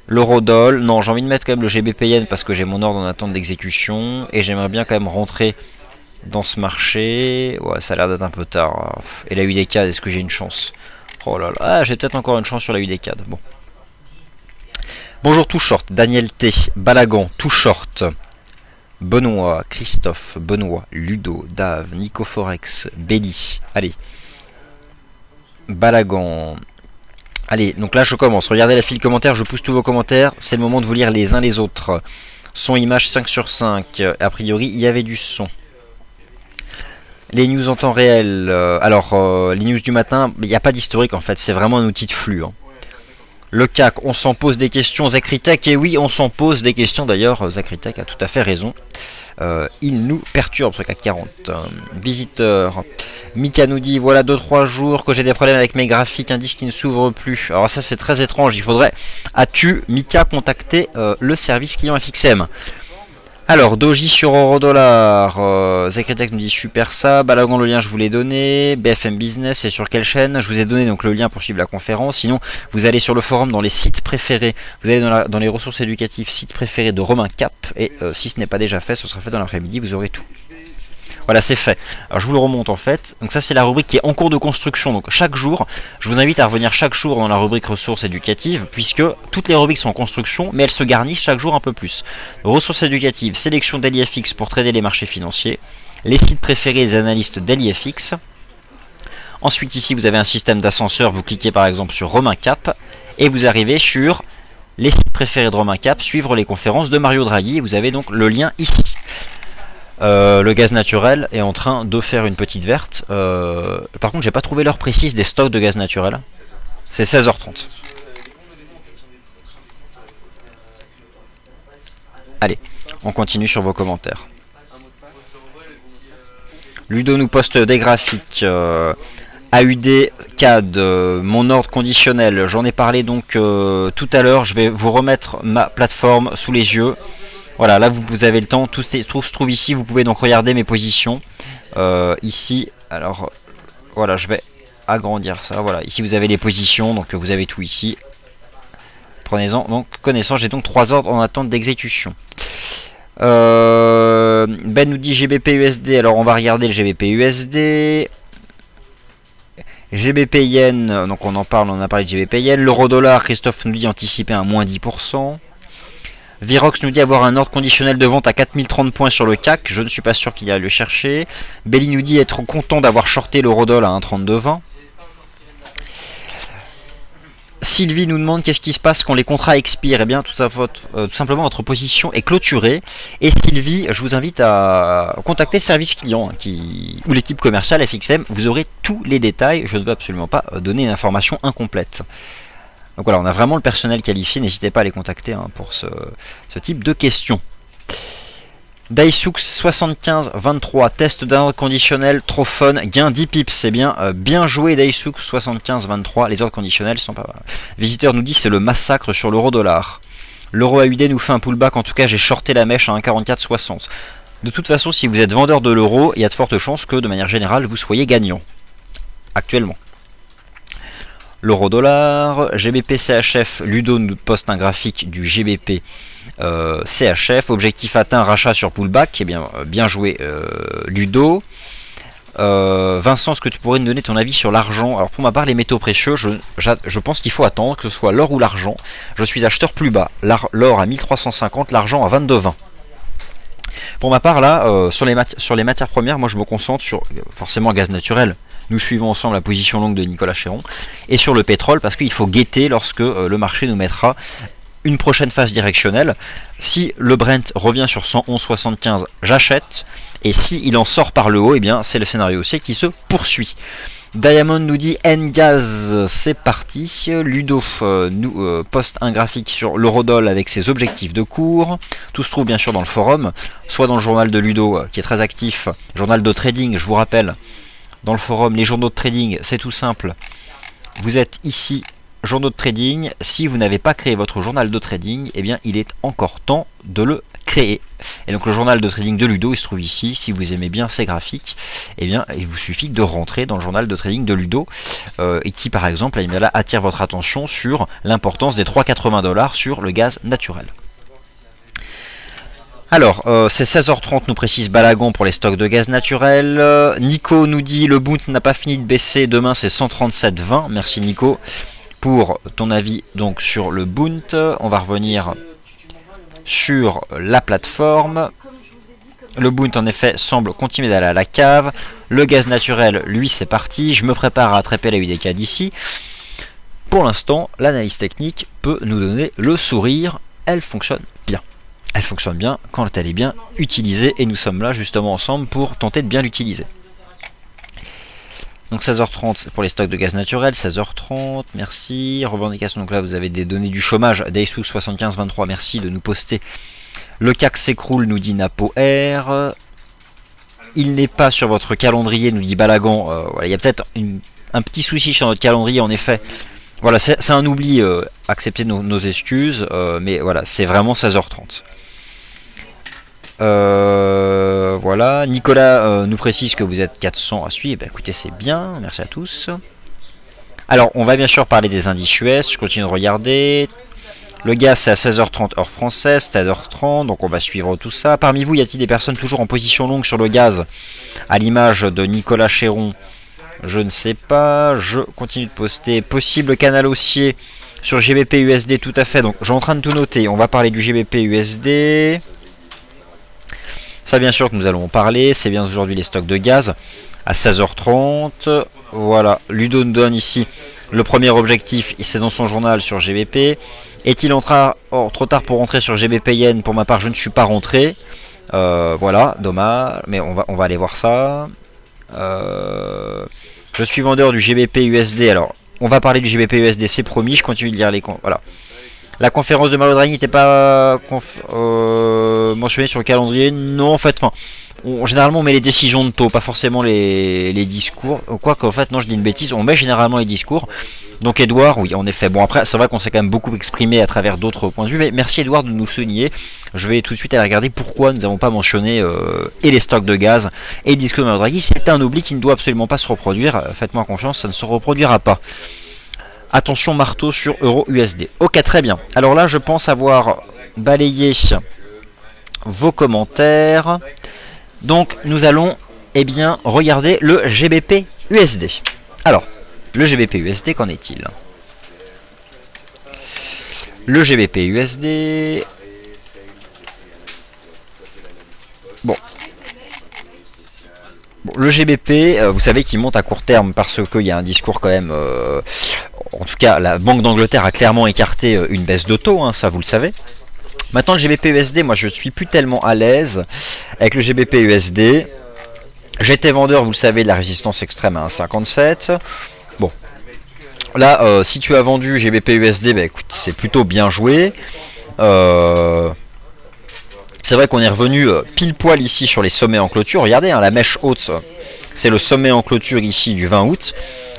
L'eurodoll. Non, j'ai envie de mettre quand même le GBP Yen parce que j'ai mon ordre en attente d'exécution. Et j'aimerais bien quand même rentrer dans ce marché. Ouais, ça a l'air d'être un peu tard. Et la UDCAD, est-ce que j'ai une chance? Oh là là, ah, j'ai peut-être encore une chance sur la UDCAD. Bon. Bonjour tout short, Daniel T, Balagan, tout short, Benoît, Christophe, Benoît, Ludo, Dave, Nico Forex, Belly. Allez. Balagan. Allez, donc là je commence. Regardez la file commentaires, je pousse tous vos commentaires. C'est le moment de vous lire les uns les autres. Son image 5 sur 5. A priori, il y avait du son. Les news en temps réel. Les news du matin, il n'y a pas d'historique en fait. C'est vraiment un outil de flux. Hein. Le CAC, on s'en pose des questions. Zakritech, et oui, on s'en pose des questions. D'ailleurs, Zakritech a tout à fait raison. Il nous perturbe ce CAC 40. Visiteur. Mika nous dit, voilà 2-3 jours que j'ai des problèmes avec mes graphiques, indice qui ne s'ouvre plus. Alors ça c'est très étrange, il faudrait, as-tu Mika contacter le service client FXM? Alors, Doji sur Eurodollar, Zakritech nous dit super ça, Balagan le lien je vous l'ai donné, BFM Business c'est sur quelle chaîne? Je vous ai donné donc le lien pour suivre la conférence, sinon vous allez sur le forum dans les sites préférés, vous allez dans les ressources éducatives, sites préférés de Romain Cap, et si ce n'est pas déjà fait, ce sera fait dans l'après-midi, vous aurez tout. Voilà, c'est fait. Alors je vous le remonte en fait. Donc ça c'est la rubrique qui est en cours de construction. Donc chaque jour, je vous invite à revenir chaque jour dans la rubrique ressources éducatives, puisque toutes les rubriques sont en construction, mais elles se garnissent chaque jour un peu plus. Ressources éducatives, sélection d'AliFX pour trader les marchés financiers, les sites préférés des analystes d'AliFX. Ensuite ici vous avez un système d'ascenseur, vous cliquez par exemple sur Romain Cap, et vous arrivez sur les sites préférés de Romain Cap, suivre les conférences de Mario Draghi, et vous avez donc le lien ici. Le gaz naturel est en train de faire une petite verte. Par contre, j'ai pas trouvé l'heure précise des stocks de gaz naturel. C'est 16h30. Allez, on continue sur vos commentaires. Ludo nous poste des graphiques. AUD, CAD, mon ordre conditionnel. J'en ai parlé donc tout à l'heure. Je vais vous remettre ma plateforme sous les yeux. Voilà, là vous avez le temps, tout se trouve ici, vous pouvez donc regarder mes positions. Ici, alors voilà, je vais agrandir ça, voilà, ici vous avez les positions, donc vous avez tout ici. Prenez-en donc connaissance, j'ai donc 3 ordres en attente d'exécution. Ben nous dit GBP USD, alors on va regarder le GBP USD. GBP Yen, donc on en parle, on a parlé de GBP Yen. L'euro-dollar, Christophe nous dit anticiper un moins 10%. Virox nous dit avoir un ordre conditionnel de vente à 4030 points sur le CAC. Je ne suis pas sûr qu'il aille le chercher. Belly nous dit être content d'avoir shorté l'eurodoll à 1,3220. Sylvie nous demande qu'est-ce qui se passe quand les contrats expirent. Eh bien, tout simplement, votre position est clôturée. Et Sylvie, je vous invite à contacter le service client ou l'équipe commerciale FXM. Vous aurez tous les détails. Je ne veux absolument pas donner une information incomplète. Donc voilà, on a vraiment le personnel qualifié, n'hésitez pas à les contacter pour ce type de questions. Daisux 75-23, test d'un ordre conditionnel, trop fun, gain 10 pips, c'est bien, bien joué Daisux 75-23, les ordres conditionnels sont pas mal. Visiteur nous dit c'est le massacre sur l'euro-dollar. L'euro AUD nous fait un pullback, en tout cas j'ai shorté la mèche à 1,4460. De toute façon, si vous êtes vendeur de l'euro, il y a de fortes chances que de manière générale vous soyez gagnant actuellement. L'euro-dollar, GBP CHF, Ludo nous poste un graphique du GBP CHF, objectif atteint, rachat sur pullback, eh bien, bien joué Ludo. Vincent, est-ce que tu pourrais nous donner ton avis sur l'argent? Alors pour ma part, les métaux précieux, je pense qu'il faut attendre, que ce soit l'or ou l'argent. Je suis acheteur plus bas, l'or à 1350, l'argent à 22,20. Pour ma part là, sur les matières premières, moi je me concentre sur forcément gaz naturel. Nous suivons ensemble la position longue de Nicolas Chéron. Et sur le pétrole, parce qu'il faut guetter lorsque le marché nous mettra une prochaine phase directionnelle. Si le Brent revient sur 111,75, j'achète. Et si il en sort par le haut, eh bien c'est le scénario haussier qui se poursuit. Diamond nous dit Ngaz, c'est parti. Ludo nous poste un graphique sur l'eurodoll avec ses objectifs de cours. Tout se trouve bien sûr dans le forum, soit dans le journal de Ludo qui est très actif, journal de trading, je vous rappelle. Dans le forum, les journaux de trading, c'est tout simple. Vous êtes ici, journaux de trading. Si vous n'avez pas créé votre journal de trading, eh bien, il est encore temps de le créer. Et donc le journal de trading de Ludo, il se trouve ici. Si vous aimez bien ces graphiques, eh bien, il vous suffit de rentrer dans le journal de trading de Ludo et qui, par exemple, là, attire votre attention sur l'importance des 3,80 $ sur le gaz naturel. Alors, c'est 16h30, nous précise Balagon pour les stocks de gaz naturel. Nico nous dit le Bund n'a pas fini de baisser, demain c'est 137,20. Merci Nico pour ton avis donc sur le Bund. On va revenir sur la plateforme. Le Bund en effet semble continuer d'aller à la cave. Le gaz naturel, lui, c'est parti. Je me prépare à attraper la UDK d'ici. Pour l'instant, l'analyse technique peut nous donner le sourire. Elle fonctionne bien. Elle fonctionne bien quand elle est bien utilisée et nous sommes là justement ensemble pour tenter de bien l'utiliser. Donc 16h30 pour les stocks de gaz naturel, 16h30, merci. Revendication, donc là vous avez des données du chômage, Daysous 75-23, merci de nous poster. Le CAC s'écroule, nous dit Napo R. Il n'est pas sur votre calendrier, nous dit Balagan. Voilà, il y a peut-être un petit souci sur notre calendrier en effet. Voilà, c'est un oubli, acceptez nos excuses, mais voilà, c'est vraiment 16h30. Voilà, Nicolas nous précise que vous êtes 400 à suivre. Écoutez, c'est bien, merci à tous. Alors, on va bien sûr parler des indices US. Je continue de regarder. Le gaz, c'est à 16h30 heure française, 16h30, donc on va suivre tout ça. Parmi vous, y a-t-il des personnes toujours en position longue sur le gaz, à l'image de Nicolas Chéron? Je ne sais pas. Je continue de poster. Possible canal haussier sur GBP USD, tout à fait. Donc, je suis en train de tout noter. On va parler du GBP USD. Ça, bien sûr que nous allons en parler. C'est bien aujourd'hui les stocks de gaz à 16h30. Voilà, Ludo nous donne ici le premier objectif. C'est dans son journal sur GBP. Est-il trop tard pour rentrer sur GBP Yen? Pour ma part, je ne suis pas rentré. Voilà, dommage. Mais on va aller voir ça. Je suis vendeur du GBP USD. Alors, on va parler du GBP USD, c'est promis. Je continue de lire les comptes. Voilà. La conférence de Mario Draghi n'était pas mentionnée sur le calendrier. Non, en fait, généralement on met les décisions de taux, pas forcément les discours. Quoique, en fait, non, je dis une bêtise, on met généralement les discours. Donc Edouard, oui, en effet. Bon, après, c'est vrai qu'on s'est quand même beaucoup exprimé à travers d'autres points de vue. Mais merci Edouard de nous souligner. Je vais tout de suite aller regarder pourquoi nous n'avons pas mentionné et les stocks de gaz et le discours de Mario Draghi. C'est un oubli qui ne doit absolument pas se reproduire. Faites-moi confiance, ça ne se reproduira pas. Attention marteau sur euro USD. Ok, très bien. Alors là, je pense avoir balayé vos commentaires. Donc, nous allons regarder le GBP USD. Alors, le GBP USD, qu'en est-il? Le GBP USD... Bon, le GBP, vous savez qu'il monte à court terme parce qu'il y a un discours quand même... en tout cas, la Banque d'Angleterre a clairement écarté une baisse de taux, hein, ça vous le savez. Maintenant, le GBP USD, moi je ne suis plus tellement à l'aise avec le GBP USD. J'étais vendeur, vous le savez, de la résistance extrême à 1,57. Bon, là, si tu as vendu GBP USD, bah, écoute, c'est plutôt bien joué. C'est vrai qu'on est revenu pile poil ici sur les sommets en clôture. Regardez, hein, la mèche haute, c'est le sommet en clôture ici du 20 août.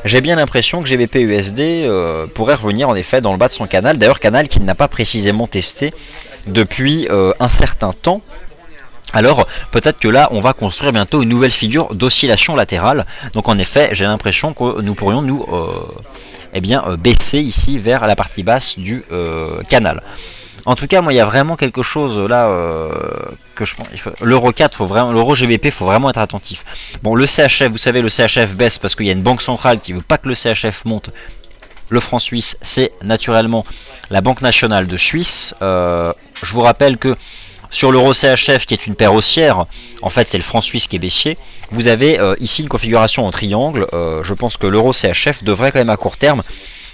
J'ai bien l'impression que GBP USD pourrait revenir en effet dans le bas de son canal. D'ailleurs, canal qu'il n'a pas précisément testé depuis un certain temps. alors peut-être que là on va construire bientôt une nouvelle figure d'oscillation latérale. Donc en effet j'ai l'impression que nous pourrions nous baisser ici vers la partie basse du canal. En tout cas moi il y a vraiment quelque chose là que je pense. L'euro 4 faut vraiment, l'euro GBP faut vraiment être attentif. Bon le CHF, vous savez le CHF baisse parce qu'il y a une banque centrale qui veut pas que le CHF monte. Le franc suisse c'est naturellement la Banque nationale de Suisse. Je vous rappelle que sur l'euro CHF qui est une paire haussière, en fait c'est le franc suisse qui est baissier, vous avez ici une configuration en triangle. Je pense que l'euro CHF devrait quand même à court terme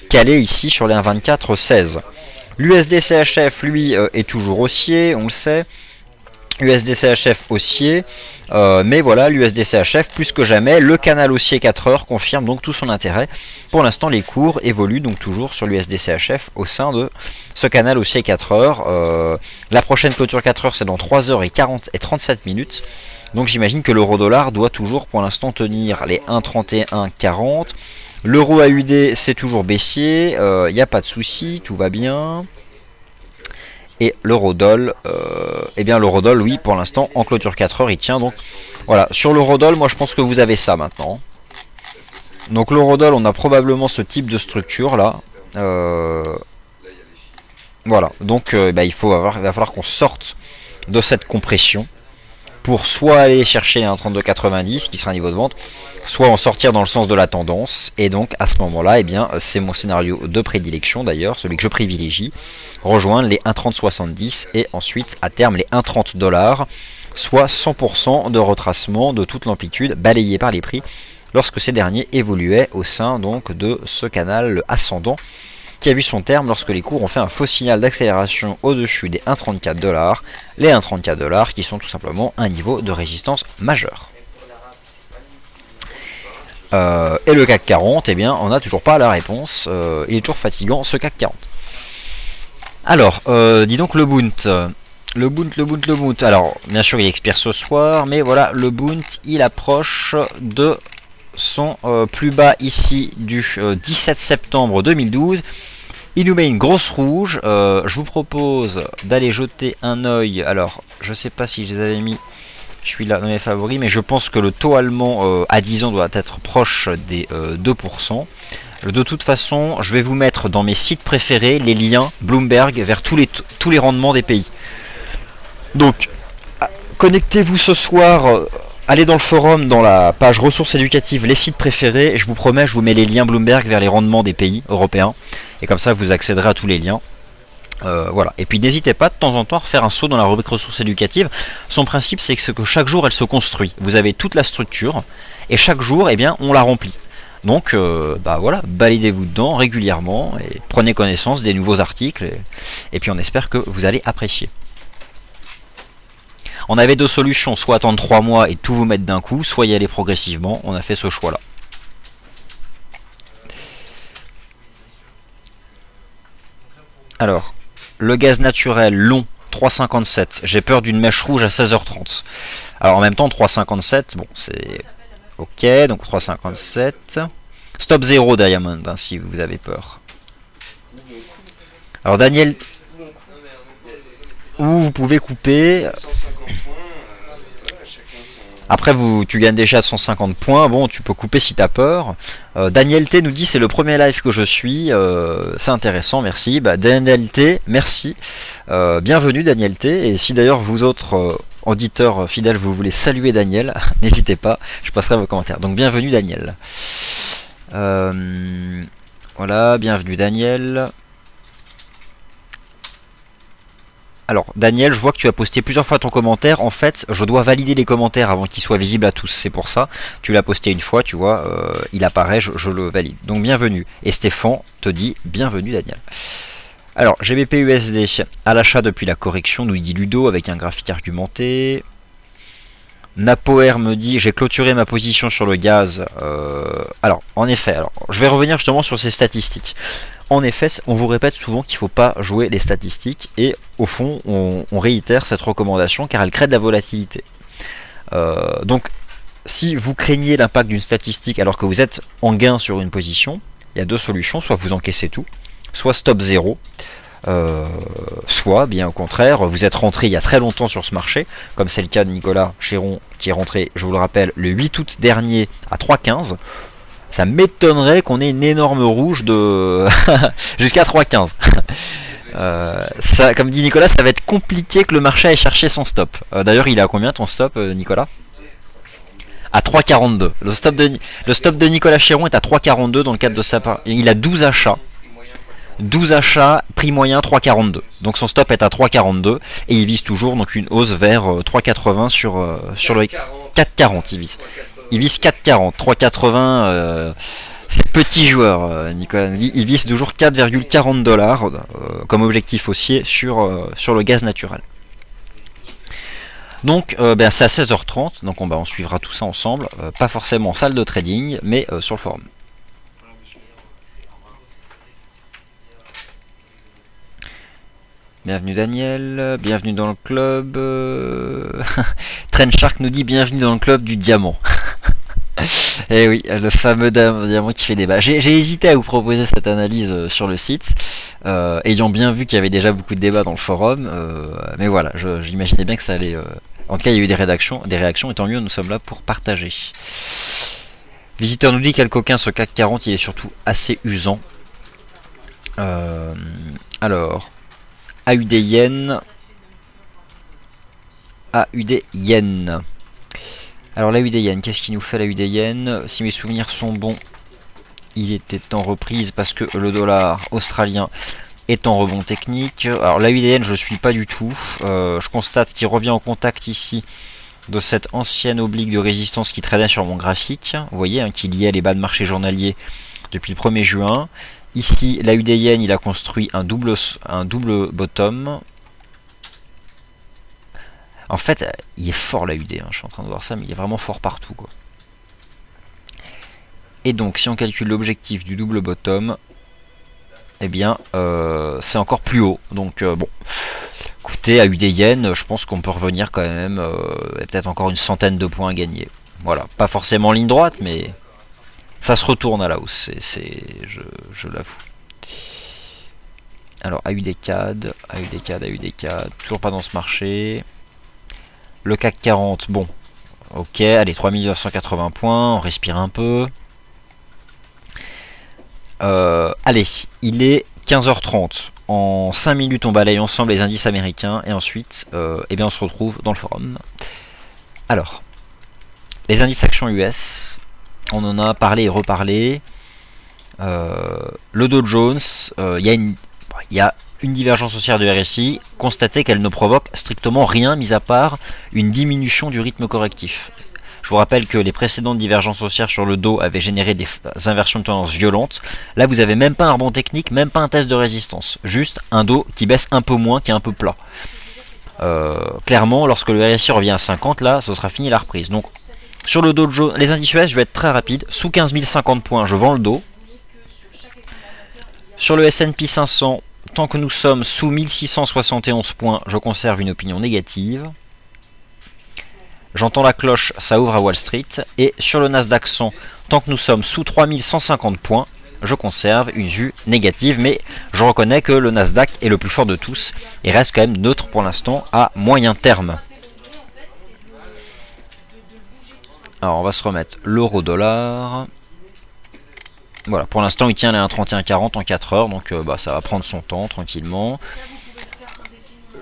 caler ici sur les 1,2416. L'USD CHF lui est toujours haussier, on le sait. USD CHF haussier, mais voilà l'USD CHF plus que jamais, le canal haussier 4 heures confirme donc tout son intérêt. Pour l'instant les cours évoluent donc toujours sur l'USD CHF au sein de ce canal haussier 4 heures. La prochaine clôture 4 heures c'est dans 3 heures et 37 minutes. Donc j'imagine que l'euro dollar doit toujours pour l'instant tenir les 1,3140. L'euro AUD c'est toujours baissier, il n'y a pas de souci, tout va bien. Et l'eurodoll, l'eurodoll, oui, pour l'instant, en clôture 4 heures, il tient. Donc voilà, sur l'eurodoll, moi je pense que vous avez ça maintenant. Donc l'eurodoll, on a probablement ce type de structure là. Voilà, donc il va falloir qu'on sorte de cette compression pour soit aller chercher les 1,3290 qui sera un niveau de vente, soit en sortir dans le sens de la tendance. Et donc à ce moment-là, c'est mon scénario de prédilection d'ailleurs, celui que je privilégie, rejoindre les 1,3070 et ensuite à terme les 1,30 $, soit 100% de retracement de toute l'amplitude balayée par les prix lorsque ces derniers évoluaient au sein donc de ce canal ascendant qui a vu son terme lorsque les cours ont fait un faux signal d'accélération au-dessus des 1,34 $, les 1,34 $ qui sont tout simplement un niveau de résistance majeur. Et le CAC 40, on n'a toujours pas la réponse, il est toujours fatigant ce CAC 40. Alors, dis donc le Bund. Le Bund. Alors, bien sûr, il expire ce soir, mais voilà, le Bund, il approche de son plus bas ici du 17 septembre 2012. Il nous met une grosse rouge. Je vous propose d'aller jeter un œil. Alors, je sais pas si je les avais mis. Je suis là dans mes favoris, mais je pense que le taux allemand à 10 ans doit être proche des 2%. De toute façon, je vais vous mettre dans mes sites préférés les liens Bloomberg vers tous les rendements des pays. Donc, connectez-vous ce soir, allez dans le forum, dans la page ressources éducatives, les sites préférés, et je vous promets, je vous mets les liens Bloomberg vers les rendements des pays européens, et comme ça vous accéderez à tous les liens. Voilà. Et puis n'hésitez pas de temps en temps à refaire un saut dans la rubrique ressources éducatives. Son principe c'est que chaque jour elle se construit. Vous avez toute la structure, et chaque jour on la remplit. Donc voilà, baladez-vous dedans régulièrement, et prenez connaissance des nouveaux articles, et puis on espère que vous allez apprécier. On avait deux solutions, soit attendre 3 mois et tout vous mettre d'un coup, soit y aller progressivement. On a fait ce choix là. Alors, le gaz naturel long 3,57, j'ai peur d'une mèche rouge à 16h30. Alors en même temps 3,57, bon c'est ok, donc 3,57. Stop 0 Diamond si vous avez peur. Alors Daniel, où vous pouvez couper. Après tu gagnes déjà 150 points, bon tu peux couper si t'as peur. Daniel T nous dit c'est le premier live que je suis, c'est intéressant, merci. Daniel T, merci, bienvenue Daniel T, et si d'ailleurs vous autres auditeurs fidèles vous voulez saluer Daniel, n'hésitez pas, je passerai vos commentaires. Donc bienvenue Daniel. Voilà, bienvenue Daniel. Alors Daniel, je vois que tu as posté plusieurs fois ton commentaire. En fait, je dois valider les commentaires avant qu'ils soient visibles à tous. C'est pour ça. Tu l'as posté une fois, tu vois, il apparaît, je le valide. Donc bienvenue. Et Stéphane te dit bienvenue Daniel. Alors GBP USD à l'achat depuis la correction, nous dit Ludo avec un graphique argumenté. Napoer me dit j'ai clôturé ma position sur le gaz. Alors en effet, je vais revenir justement sur ces statistiques. En effet, on vous répète souvent qu'il ne faut pas jouer les statistiques, et au fond, on réitère cette recommandation car elle crée de la volatilité. Donc, si vous craignez l'impact d'une statistique alors que vous êtes en gain sur une position, il y a deux solutions, soit vous encaissez tout, soit stop 0. soit bien au contraire, vous êtes rentré il y a très longtemps sur ce marché, comme c'est le cas de Nicolas Chéron qui est rentré, je vous le rappelle, le 8 août dernier à 3,15. Ça m'étonnerait qu'on ait une énorme rouge de jusqu'à 3,15. Ça, comme dit Nicolas, ça va être compliqué que le marché aille chercher son stop. D'ailleurs, il est à combien ton stop, Nicolas? À 3,42. Le stop de Nicolas Chéron est à 3,42 dans le cadre de sa part. Il a 12 achats. 12 achats, prix moyen 3,42. Donc son stop est à 3,42 et il vise toujours donc une hausse vers 3,80 sur le 4,40. Il vise 4,40. 3,80. C'est petit joueur, Nicolas. Il vise toujours 4,40 $ comme objectif haussier sur le gaz naturel. Donc c'est à 16h30, donc on suivra tout ça ensemble, pas forcément en salle de trading, mais sur le forum. Bienvenue Daniel, bienvenue dans le club. Trendshark nous dit bienvenue dans le club du diamant. Et oui, le fameux diamant qui fait débat. J'ai hésité à vous proposer cette analyse sur le site, ayant bien vu qu'il y avait déjà beaucoup de débats dans le forum, mais voilà, j'imaginais bien que ça allait... En tout cas, il y a eu des réactions, et tant mieux, nous sommes là pour partager. Visiteur nous dit quel coquin ce CAC 40, il est surtout assez usant. Alors, AUD Yen. AUD Yen. Alors l'AUD Yen, qu'est-ce qui nous fait l'AUD Yen? Si mes souvenirs sont bons, il était en reprise parce que le dollar australien est en rebond technique. Alors l'AUD Yen, je ne suis pas du tout. Je constate qu'il revient en contact ici de cette ancienne oblique de résistance qui traînait sur mon graphique. Vous voyez hein, qu'il liait les bas de marché journaliers depuis le 1er juin. Ici, l'AUD Yen, il a construit un double bottom. En fait, il est fort l'AUD, hein, je suis en train de voir ça, mais il est vraiment fort partout, quoi. Et donc, si on calcule l'objectif du double bottom, eh bien, c'est encore plus haut. Donc, bon, écoutez, AUD Yen, je pense qu'on peut revenir quand même, peut-être encore une centaine de points à gagner. Voilà, pas forcément en ligne droite, mais ça se retourne à la hausse, je l'avoue. Alors, AUD CAD, toujours pas dans ce marché. Le CAC 40, bon, ok, allez, 3980 points, on respire un peu. Allez, il est 15h30. En 5 minutes, on balaye ensemble les indices américains et ensuite, eh bien, on se retrouve dans le forum. Alors, les indices actions US, on en a parlé et reparlé. Le Dow Jones, il y a une divergence haussière de RSI, constatez qu'elle ne provoque strictement rien, mis à part une diminution du rythme correctif. Je vous rappelle que les précédentes divergences haussières sur le Dow avaient généré des inversions de tendance violentes. Là, vous n'avez même pas un rebond technique, même pas un test de résistance. Juste un Dow qui baisse un peu moins, qui est un peu plat. Clairement, lorsque le RSI revient à 50, là, ce sera fini la reprise. Donc, sur le Dow Jones, les indices US, je vais être très rapide. Sous 15 050 points, je vends le Dow. Sur le S&P 500, tant que nous sommes sous 1671 points, je conserve une opinion négative. J'entends la cloche, ça ouvre à Wall Street. Et sur le Nasdaq 100, tant que nous sommes sous 3150 points, je conserve une vue négative. Mais je reconnais que le Nasdaq est le plus fort de tous et reste quand même neutre pour l'instant à moyen terme. Alors on va se remettre l'euro-dollar. Voilà, pour l'instant il tient les 1,3140 en 4 heures, donc ça va prendre son temps tranquillement.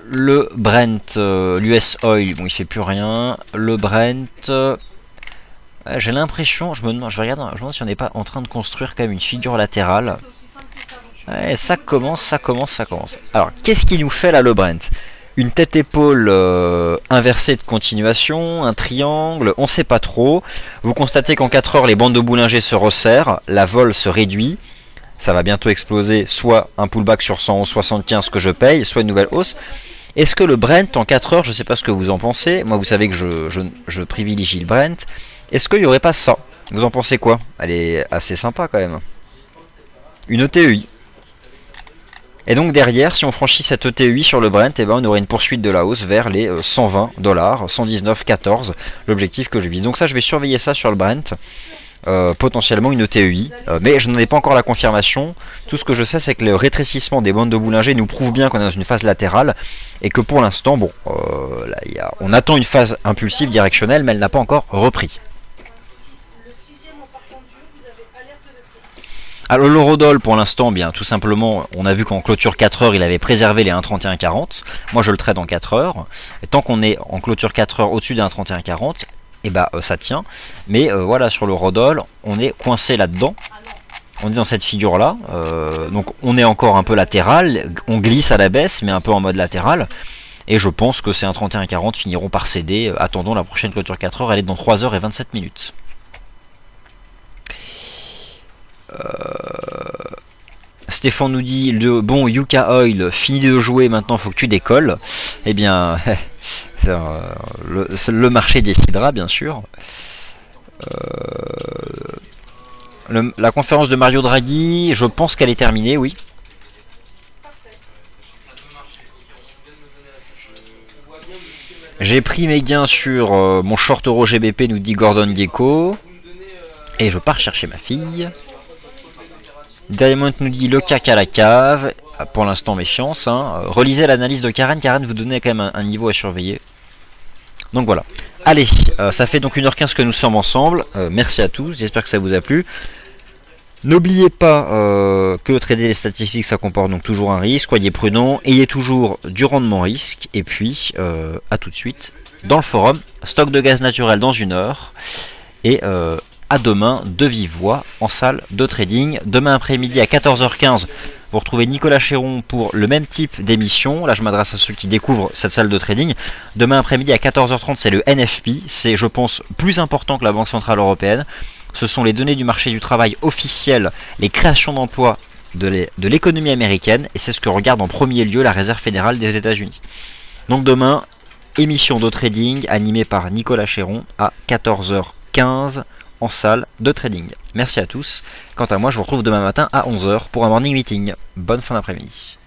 Le Brent, l'US Oil, bon il fait plus rien. Le Brent, j'ai l'impression, je me demande si on n'est pas en train de construire quand même une figure latérale. Ouais, ça commence. Alors, qu'est-ce qu'il nous fait là le Brent? Une tête-épaule inversée de continuation, un triangle, on sait pas trop. Vous constatez qu'en 4 heures, les bandes de Bollinger se resserrent, la vol se réduit. Ça va bientôt exploser, soit un pullback sur 111,75 que je paye, soit une nouvelle hausse. Est-ce que le Brent en 4 heures, je ne sais pas ce que vous en pensez, moi vous savez que je privilégie le Brent. Est-ce qu'il n'y aurait pas ça? Vous en pensez quoi? Elle est assez sympa quand même. Une ETEI. Et donc derrière, si on franchit cette ETEI sur le Brent, on aurait une poursuite de la hausse vers les 120 $, 119,14, l'objectif que je vise. Donc ça, je vais surveiller ça sur le Brent. potentiellement une ETEI, mais je n'en ai pas encore la confirmation. Tout ce que je sais, c'est que le rétrécissement des bandes de Boulinger nous prouve bien qu'on est dans une phase latérale et que pour l'instant, bon, là, on attend une phase impulsive directionnelle, mais elle n'a pas encore repris. Alors l'eurodoll pour l'instant, bien tout simplement, on a vu qu'en clôture 4 heures, il avait préservé les 1,3140. Moi je le trade en 4 heures. Et tant qu'on est en clôture 4 heures au-dessus des 1,3140, et bah ça tient. Mais voilà, sur l'eurodoll, on est coincé là-dedans. On est dans cette figure là. Donc on est encore un peu latéral. On glisse à la baisse, mais un peu en mode latéral. Et je pense que ces 1,3140 finiront par céder. Attendons la prochaine clôture 4 heures, elle est dans 3 heures et 27 minutes. Stéphane nous dit bon Yuka Oil, fini de jouer, maintenant faut que tu décolles. Eh bien, le marché décidera bien sûr. La conférence de Mario Draghi, je pense qu'elle est terminée, oui. J'ai pris mes gains sur mon short euro GBP, nous dit Gordon Gecko. Et je pars chercher ma fille. Diamond nous dit le cac à la cave. Pour l'instant, méfiance. Hein. Relisez l'analyse de Karen. Karen vous donnez quand même un niveau à surveiller. Donc voilà. Allez, ça fait donc 1h15 que nous sommes ensemble. Merci à tous. J'espère que ça vous a plu. N'oubliez pas que trader les statistiques, ça comporte donc toujours un risque. Soyez prudents. Ayez toujours du rendement risque. Et puis, à tout de suite dans le forum. Stock de gaz naturel dans 1 heure. Et à demain de vive voix en salle de trading. Demain après-midi à 14h15, vous retrouvez Nicolas Chéron pour le même type d'émission. Là, je m'adresse à ceux qui découvrent cette salle de trading. Demain après-midi à 14h30, c'est le NFP. C'est, je pense, plus important que la Banque Centrale Européenne. Ce sont les données du marché du travail officielles, les créations d'emplois de l'économie américaine. Et c'est ce que regarde en premier lieu la Réserve fédérale des États-Unis. Donc demain, émission de trading animée par Nicolas Chéron à 14h15. En salle de trading. Merci à tous. Quant à moi, je vous retrouve demain matin à 11h pour un morning meeting. Bonne fin d'après-midi.